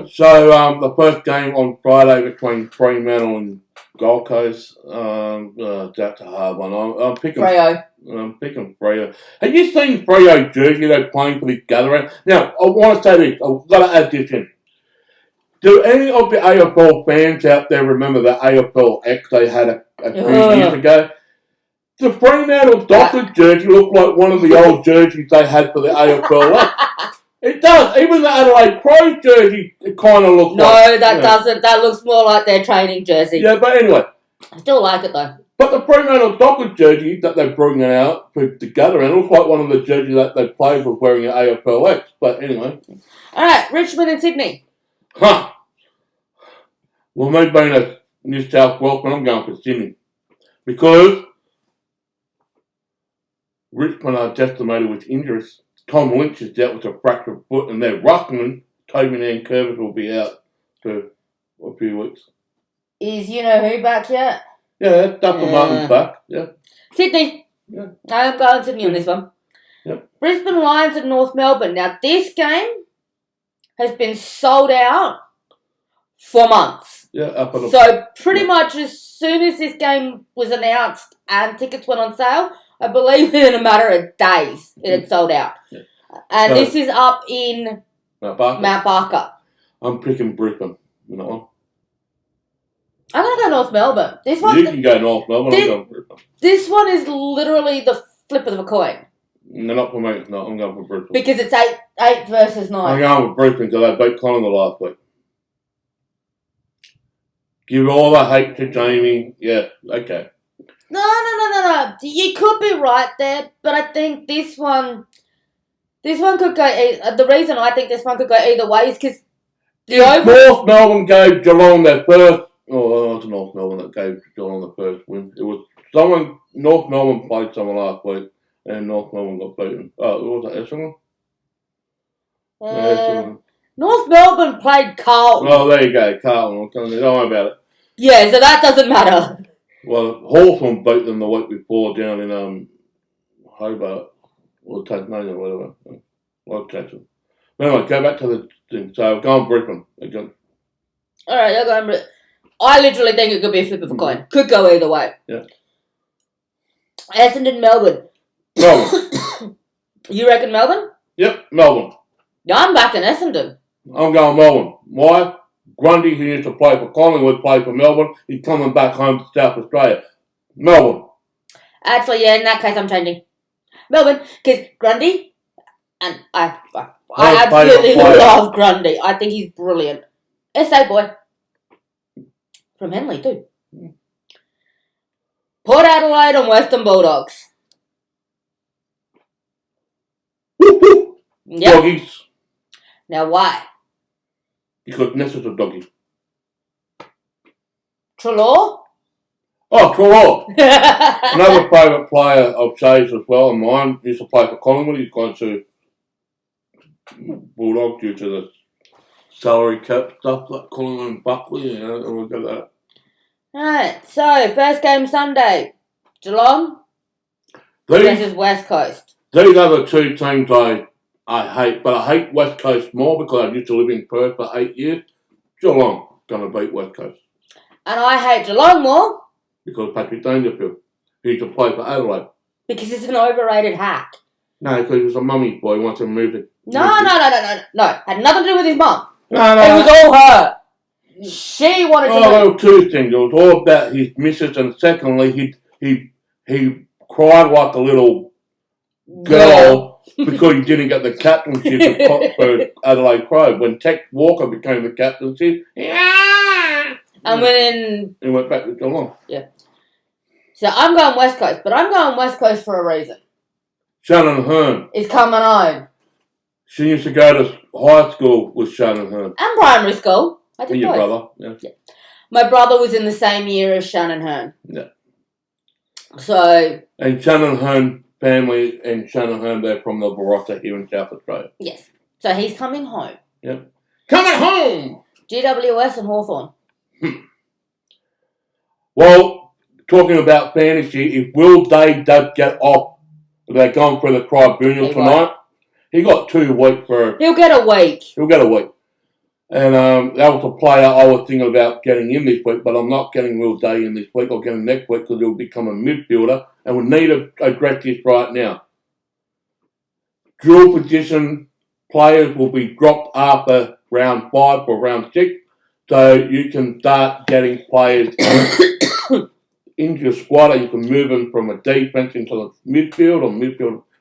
So, the first game on Friday between Fremantle and Gold Coast, that's a hard one. I'm picking Freo. I'm picking Freo. Have you seen Freo jersey they're playing for the Gather Round? Now, I want to say this. I've got to add this in. Do any of the AFL fans out there remember the AFL X they had a few years ago? The Fremantle Dockers jersey looked like one of the old jerseys they had for the AFL X. It does. Even the Adelaide Crows jersey, it kind of looks like... No, that doesn't. That looks more like their training jersey. Yeah, but anyway. I still like it, though. But the Fremantle Dockers jersey that they're bringing out for the Gather Round looks like one of the jerseys that they played with wearing an AFL X. But anyway. All right, Richmond and Sydney. Huh. Well, me being a New South Welshman, I'm going for Sydney. Because Richmond are decimated with injuries. Tom Lynch is out with a fractured foot, and their ruckman, Toby Nankervis, will be out for a few weeks. Is you-know-who back yet? Yeah, Dapper Martin's back, yeah. Sydney. Yeah. I'm going Sydney on this one. Yeah. Brisbane Lions at North Melbourne. Now, this game has been sold out for months. Yeah, up at the... So, pretty much as soon as this game was announced and tickets went on sale, I believe in a matter of days it had sold out. Yeah. And so, this is up in Mount Barker. I'm picking Brisbane. You know what? I'm going to go North Melbourne. This one, you can go North Melbourne, I'm going Brisbane. This one is literally the flip of a coin. No, not for me. No, I'm going for Brisbane. Because it's 8 versus 9. I'm going with Brisbane because they beat Collingwood last week. Give all the hate to Jamie. Yeah, okay. No. You could be right there, but I think this one could go. The reason I think this one could go either way is because North Melbourne gave Geelong their first. Oh, it was North Melbourne that gave Geelong the first win. It was someone. North Melbourne played someone last week, and North Melbourne got beaten. Oh, what was that? Essendon? Essendon. North Melbourne played Carlton. Oh, there you go, Carlton. Don't worry about it. Yeah, so that doesn't matter. Well, Hawthorn beat them the week before down in Hobart or Tasmania or whatever. Well, Jackson. But anyway, go back to the thing. So, go on Brisbane again. All right, you're going Brisbane. I literally think it could be a flip of a coin. Could go either way. Yeah. Essendon, Melbourne. Melbourne. You reckon Melbourne? Yep, Melbourne. Yeah, I'm backing Essendon. I'm going Melbourne. Why? Grundy, who used to play for Collingwood, played for Melbourne. He's coming back home to South Australia. Melbourne. Actually, yeah, in that case, I'm changing. Melbourne, because Grundy, and I absolutely love Grundy. I think he's brilliant. SA boy. From Henley, too. Port Adelaide and Western Bulldogs. Yep. Doggies. Now, why? Because Ness is a doggy. Trelaw? Oh, Trelaw. Another favourite player of Shay's as well, and mine. Used to play for Collingwood. He's gone to Bulldog due to the salary cap stuff like Collingwood and Buckley, and we'll get that. Alright, so first game Sunday. Geelong versus West Coast. These are the two teams I hate, but I hate West Coast more because I used to live in Perth for 8 years. Geelong going to beat West Coast. And I hate Geelong more. Because Patrick Dangerfield. He used to play for Adelaide. Because it's an overrated hack. No, because he was a mummy boy. He wants to move it. No. Had nothing to do with his mum. No. It was all her. She wanted to move. There were two things. It was all about his missus, and secondly, he cried like a little girl because he didn't get the captainship for Adelaide Crow. When Tex Walker became the captainship, and when he went back to Geelong. Yeah. So I'm going West Coast, but I'm going West Coast for a reason. Shannon Hearn is coming home. She used to go to high school with Shannon Hearn. And primary school. I did and your both. brother, yeah. My brother was in the same year as Shannon Hearn. Yeah. So. And Shannon Hearn family and Shannon Hearn, they're from the Barossa here in South Australia. Yes. So he's coming home. Yep. Coming home! GWS and Hawthorn. Well, talking about fantasy, if Will Day does get off, they're going for the tribunal tonight. He got 2 weeks for... He'll get a week. And that was a player I was thinking about getting in this week, but I'm not getting Will Day in this week. I'll get him next week because he'll become a midfielder, and we need to address this right now. Dual position players will be dropped after round 5 or round 6, so you can start getting players into your squad, and you can move them from a defense into the midfield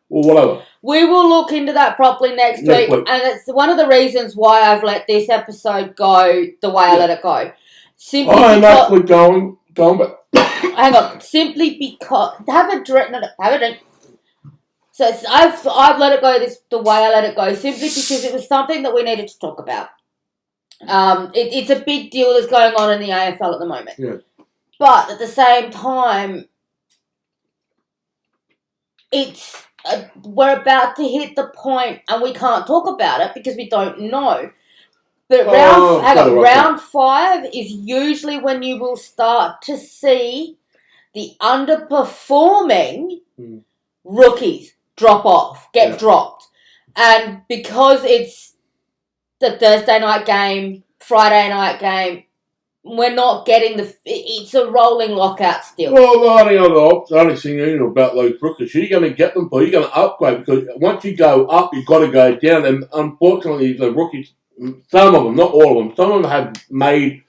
or whatever. We will look into that properly next week, and it's one of the reasons why I've let this episode go the way I let it go. Simply I'm actually going back. Hang on. Simply because... Have a drink. So I've let it go the way I let it go, simply because it was something that we needed to talk about. It's a big deal that's going on in the AFL at the moment. Yeah. But at the same time, we're about to hit the point, and we can't talk about it because we don't know. But round 5 is usually when you will start to see the underperforming rookies drop off, get dropped. And because it's the Thursday night game, Friday night game, we're not getting it's a rolling lockout still. Well, the only thing you know about those rookies, you're going to get them, but you're going to upgrade, because once you go up, you've got to go down. And unfortunately, the rookies, some of them, not all of them, some of them have made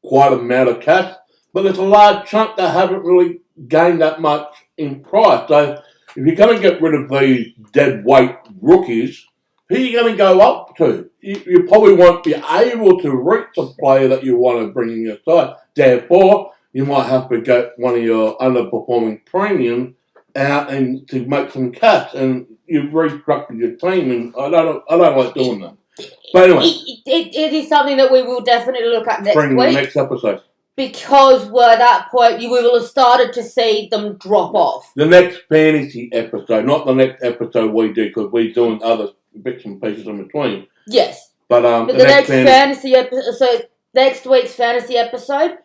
quite an amount of cash, but there's a large chunk that haven't really gained that much in price. So if you're going to get rid of these dead weight rookies, who are you going to go up to? You probably won't be able to reach the player that you want to bring in your side. Therefore, you might have to get one of your underperforming premiums out and to make some cash, and you've restructured your team, and I don't like doing that. But anyway, it is something that we will definitely look at next week. Next episode. Because we're at that point, we will have started to see them drop off. The next fantasy episode, not the next episode we do, because we're doing other bits and pieces in between. Yes. But the next fantasy episode, so next week's fantasy episode,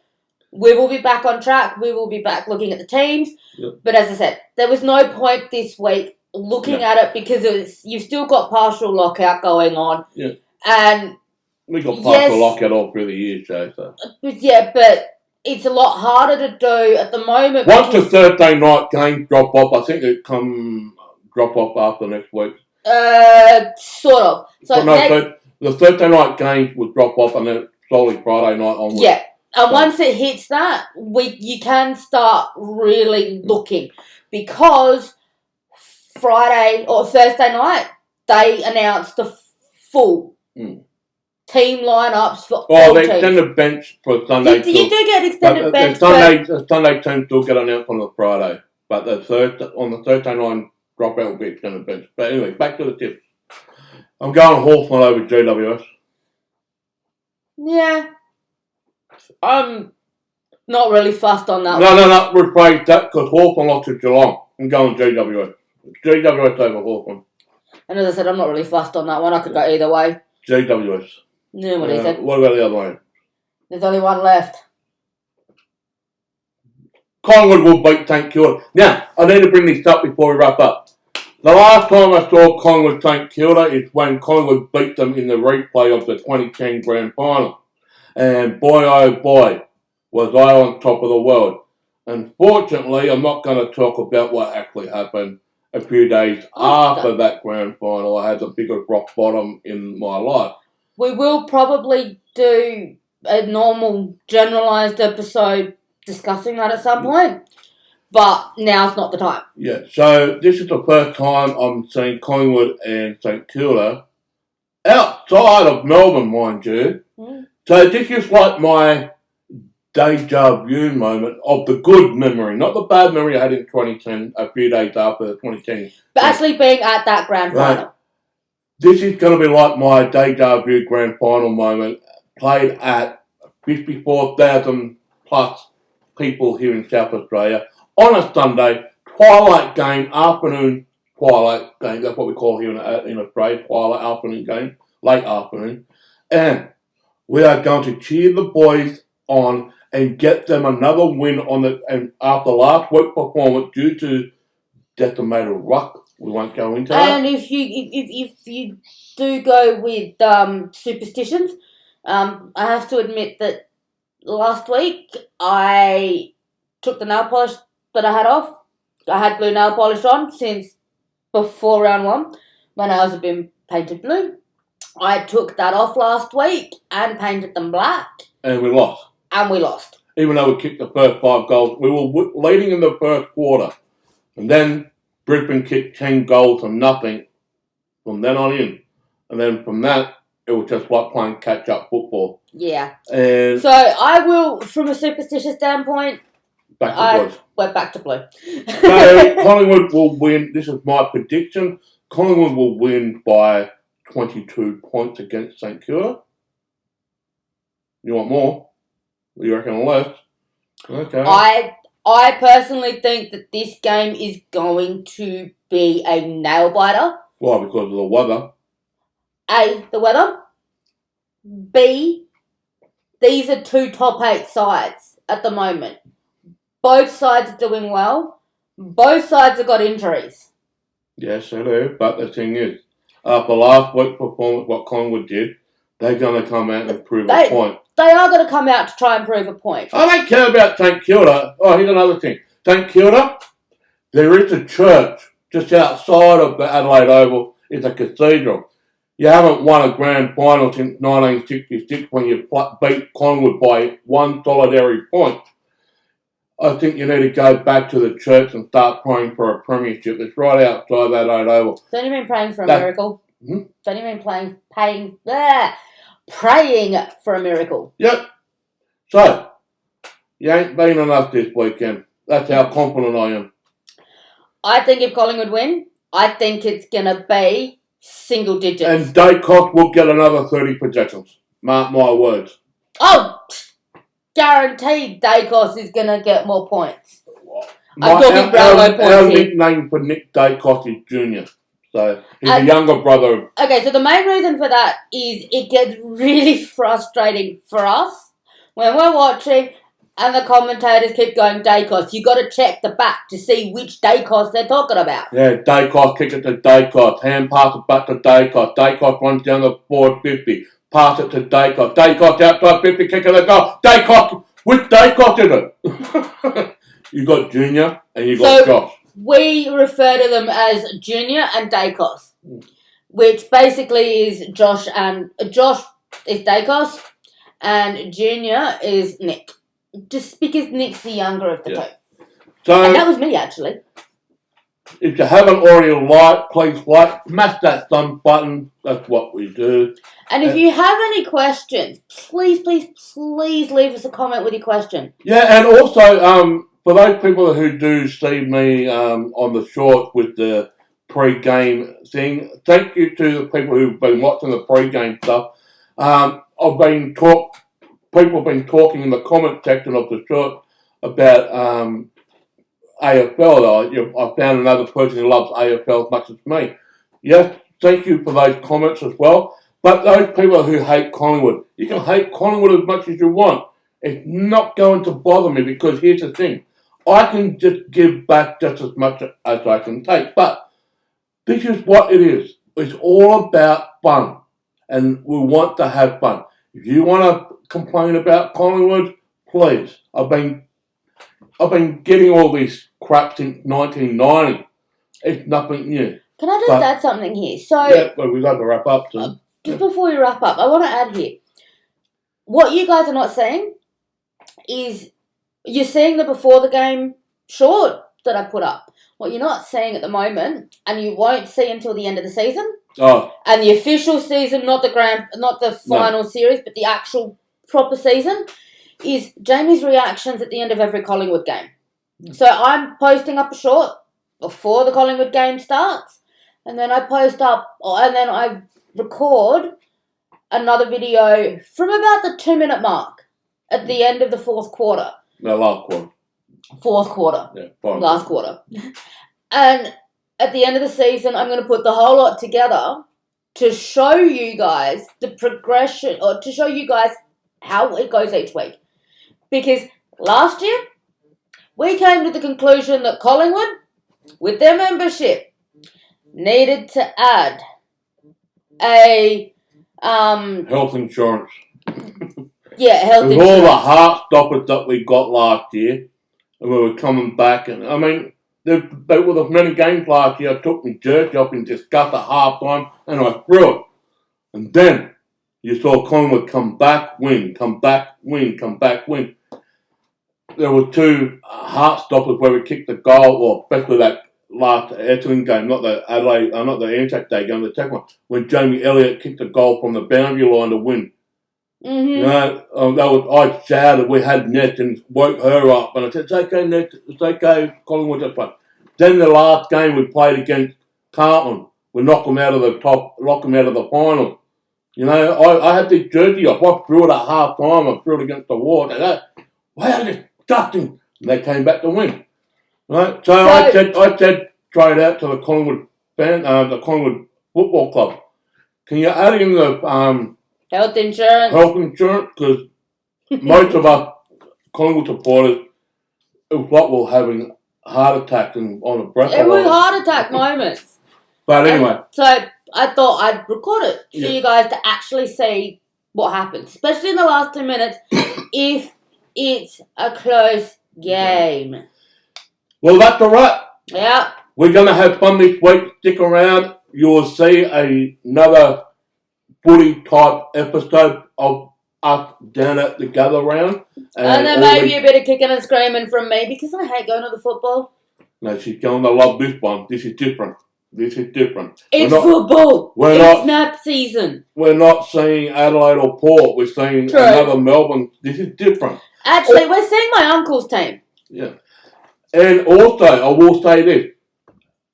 we will be back on track. We will be back looking at the teams. Yep. But as I said, there was no point this week looking at it because you've still got partial lockout going on. Yeah. And we got partial lockout all through the year, Joe. So. But it's a lot harder to do at the moment. Once the Thursday night game drop off, I think it come drop off after next week. Sort of. So the Thursday night games would drop off, and then solely Friday night onwards. Yeah, and once it hits that, you can start really looking, because Friday or Thursday night they announce the full team lineups for all they teams. extend the bench for Sunday. You do get extended bench. The Sunday teams still get announced on the Friday, but on the Thursday night dropout will be extended bench. But anyway, back to the tips. I'm going Hawthorn over GWS. Yeah. I'm not really fussed on that one. No, rephrase that, because Hawthorn lost to Geelong. I'm going GWS. GWS over Hawthorn. And as I said, I'm not really fussed on that one. I could go either way. GWS. Yeah, what he said. What about the other way? There's only one left. Collingwood will beat St Kilda. Now, I need to bring this up before we wrap up. The last time I saw Collingwood St Kilda is when Collingwood beat them in the replay of the 2010 Grand Final. And boy, oh boy, was I on top of the world. Unfortunately, I'm not going to talk about what actually happened a few days after that grand final. I had the biggest rock bottom in my life. We will probably do a normal generalised episode discussing that at some point, but now's not the time. Yeah, so this is the first time I'm seeing Collingwood and St Kilda outside of Melbourne, mind you. Mm. So this is like my deja vu moment of the good memory, not the bad memory I had in 2010, a few days after 2010. But actually being at that grand final. Right. This is going to be like my deja vu grand final moment, played at 54,000 plus people here in South Australia on a Sunday, twilight game, afternoon twilight game, that's what we call here in Australia, twilight afternoon game, late afternoon. And we are going to cheer the boys on and get them another win and after last week's performance due to decimated ruck. We won't go into that. And if you do go with superstitions, I have to admit that last week I took the nail polish that I had off. I had blue nail polish on since before round 1. My nails have been painted blue. I took that off last week and painted them black. And we lost. Even though we kicked the first 5 goals. We were leading in the first quarter. And then Brisbane kicked 10 goals and nothing from then on in. And then from that, it was just like playing catch-up football. Yeah. And so I will, from a superstitious standpoint, went back to blue. So Collingwood will win. This is my prediction. Collingwood will win by 22 points against St Kilda. You want more? You reckon less? Okay. I personally think that this game is going to be a nail biter. Why? Because of the weather. A, the weather. B, these are 2 top 8 sides at the moment. Both sides are doing well. Both sides have got injuries. Yes, they do. But the thing is, after last week's performance, what Collingwood did, they're going to come out and prove a point. They are going to come out to try and prove a point. I don't care about St Kilda. Oh, here's another thing. St Kilda, there is a church just outside of the Adelaide Oval. It's a cathedral. You haven't won a grand final since 1966 when you beat Collingwood by 1 solitary point. I think you need to go back to the church and start praying for a premiership. It's right outside that Adelaide Oval. Don't you mean praying for a miracle? Hmm? Don't you mean praying for a miracle? Yep. So, you ain't been enough this weekend. That's how confident I am. I think if Collingwood win, I think it's going to be single digits. And Daycock will get another 30 possessions. Mark my words. Oh, guaranteed Dacos is going to get more points. I'm talking Brownlow points Our here. nickname for Nick Dacos is Junior. So, he's the younger brother. Okay, so the main reason for that is it gets really frustrating for us when we're watching and the commentators keep going Dacos. You got to check the back to see which Dacos they're talking about. Yeah, Dacos kick it to Dacos. Hand pass it back to Dacos. Dacos runs down the forward 50. Pass it to Dacos. Dacos outside 50, kick it to goal. Dacos, which Dacos did it? You got Junior and you got Josh. We refer to them as Junior and Dacos, which basically is Josh is Dacos and Junior is Nick. Just because Nick's the younger of the two. So, and that was me, actually. If you haven't already please smash that thumb button. That's what we do. And if you have any questions, please leave us a comment with your question. Yeah, and also, for those people who do see me on the short with the pre-game thing, thank you to the people who've been watching the pre-game stuff. People have been talking in the comment section of the short about AFL. I found another person who loves AFL as much as me. Yes, thank you for those comments as well. But those people who hate Collingwood, you can hate Collingwood as much as you want. It's not going to bother me because here's the thing. I can just give back just as much as I can take. But this is what it is. It's all about fun. And we want to have fun. If you want to complain about Collingwood, Please. I've been getting all this crap since 1990. It's nothing new. Can I just add something here? So yeah, well, we've got to wrap up soon. Just before we wrap up, I want to add here. What you guys are not seeing is you're seeing the before the game short that I put up. What you're not seeing at the moment, and you won't see until the end of the season, and the official season, not the final series, but the actual proper season, is Jamie's reactions at the end of every Collingwood game. So I'm posting up a short before the Collingwood game starts, and then I I record another video from about the 2-minute mark at the end of the fourth quarter. No, last quarter. Fourth quarter. Yeah, last quarter. And at the end of the season, I'm going to put the whole lot together to show you guys the progression, or to show you guys how it goes each week. Because last year, we came to the conclusion that Collingwood, with their membership, needed to add a health insurance. Yeah, health with insurance. All the heart stoppers that we got last year, and we were coming back, and I mean, there were many games last year. I took my jersey off and discussed at half time, and I threw it. And then you saw Collingwood come back, win, come back, win, come back, win. There were 2 heart stoppers where we kicked the goal, or especially that last Essendon game, not the Adelaide, not the Anzac Day game, the second one, when Jamie Elliott kicked the goal from the boundary line to win. Mm-hmm. You know, I shouted, we had Ness and woke her up, and I said, it's okay, Ness, it's okay, Collingwood just played. Then the last game we played against Carlton, we knocked them out of the final. You know, I had the jersey off, I threw it at half time, I threw it against the wall, and they go, wow, this disgusting, and they came back to win. Right? So I said, try it out to the Collingwood Football Club. Can you add in the health insurance? Health insurance, because most of us Collingwood supporters, it was like we're having heart attacks and on a breath. It was heart attack moments. But anyway. So I thought I'd record it for you guys to actually see what happens, especially in the last 2 minutes, if it's a close game. Well, that's all right. Yeah. We're going to have fun this week. Stick around. You'll see another footy type episode of us down at the Gather Round. And there may be a bit of kicking and screaming from me because I hate going to the football. No, she's going to love this one. This is different. It's football. It's nap season. We're not seeing Adelaide or Port. We're seeing another Melbourne. This is different. Actually, we're seeing my uncle's team. Yeah. And also, I will say this,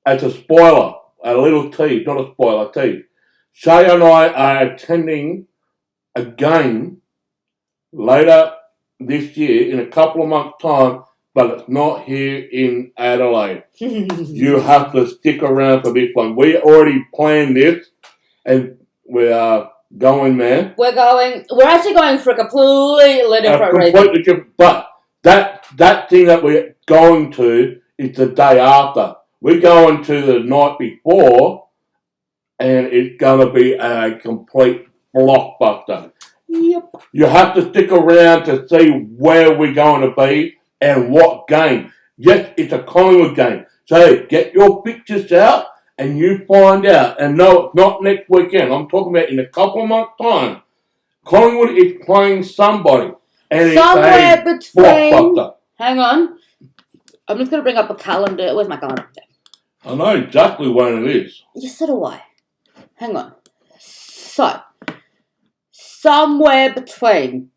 as a spoiler, a little tease, not a spoiler, tease. Shay and I are attending a game later this year, in a couple of months' time, but it's not here in Adelaide. You have to stick around for this one. We already planned this, and we are going there. We're actually going for a completely different reason. But that thing that we're going to is the day after. We're going to the night before, and it's going to be a complete blockbuster. Yep. You have to stick around to see where we're going to be and what game. Yes, it's a Collingwood game. So get your pictures out and you find out. And no, not next weekend. I'm talking about in a couple of months' time. Collingwood is playing somebody. And somewhere it's between... Hang on. I'm just going to bring up a calendar. Where's my calendar? I know exactly when it is. Yes, so do I. Hang on. So, somewhere between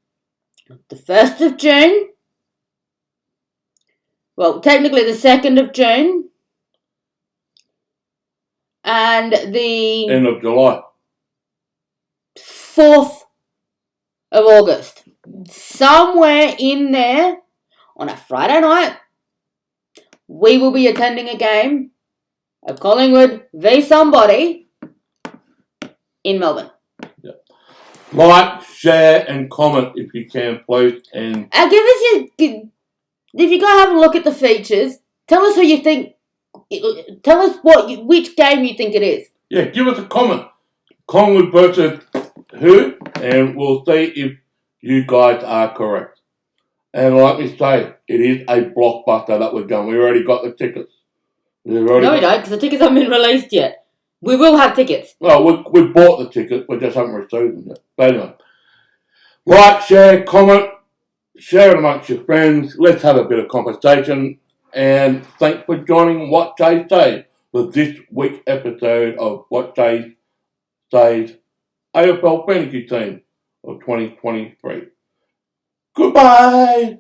the 1st of June, well, technically the 2nd of June, and the... end of July. 4th of August. Somewhere in there, on a Friday night, we will be attending a game of Collingwood v somebody in Melbourne. Yep. Like, share, and comment if you can, please. And give us if you go have a look at the features, tell us who you think. Tell us which game you think it is. Yeah, give us a comment. Collingwood versus who, and we'll see if you guys are correct. And like we say, it is a blockbuster that we're going. We already got the tickets. No, we don't, because the tickets haven't been released yet. We will have tickets. Well, we bought the tickets, we just haven't received them yet. But anyway, like, share, comment, share it amongst your friends. Let's have a bit of conversation. And thanks for joining What Jay Say for this week's episode of What Jay Say's AFL Fantasy Team of 2023. Goodbye!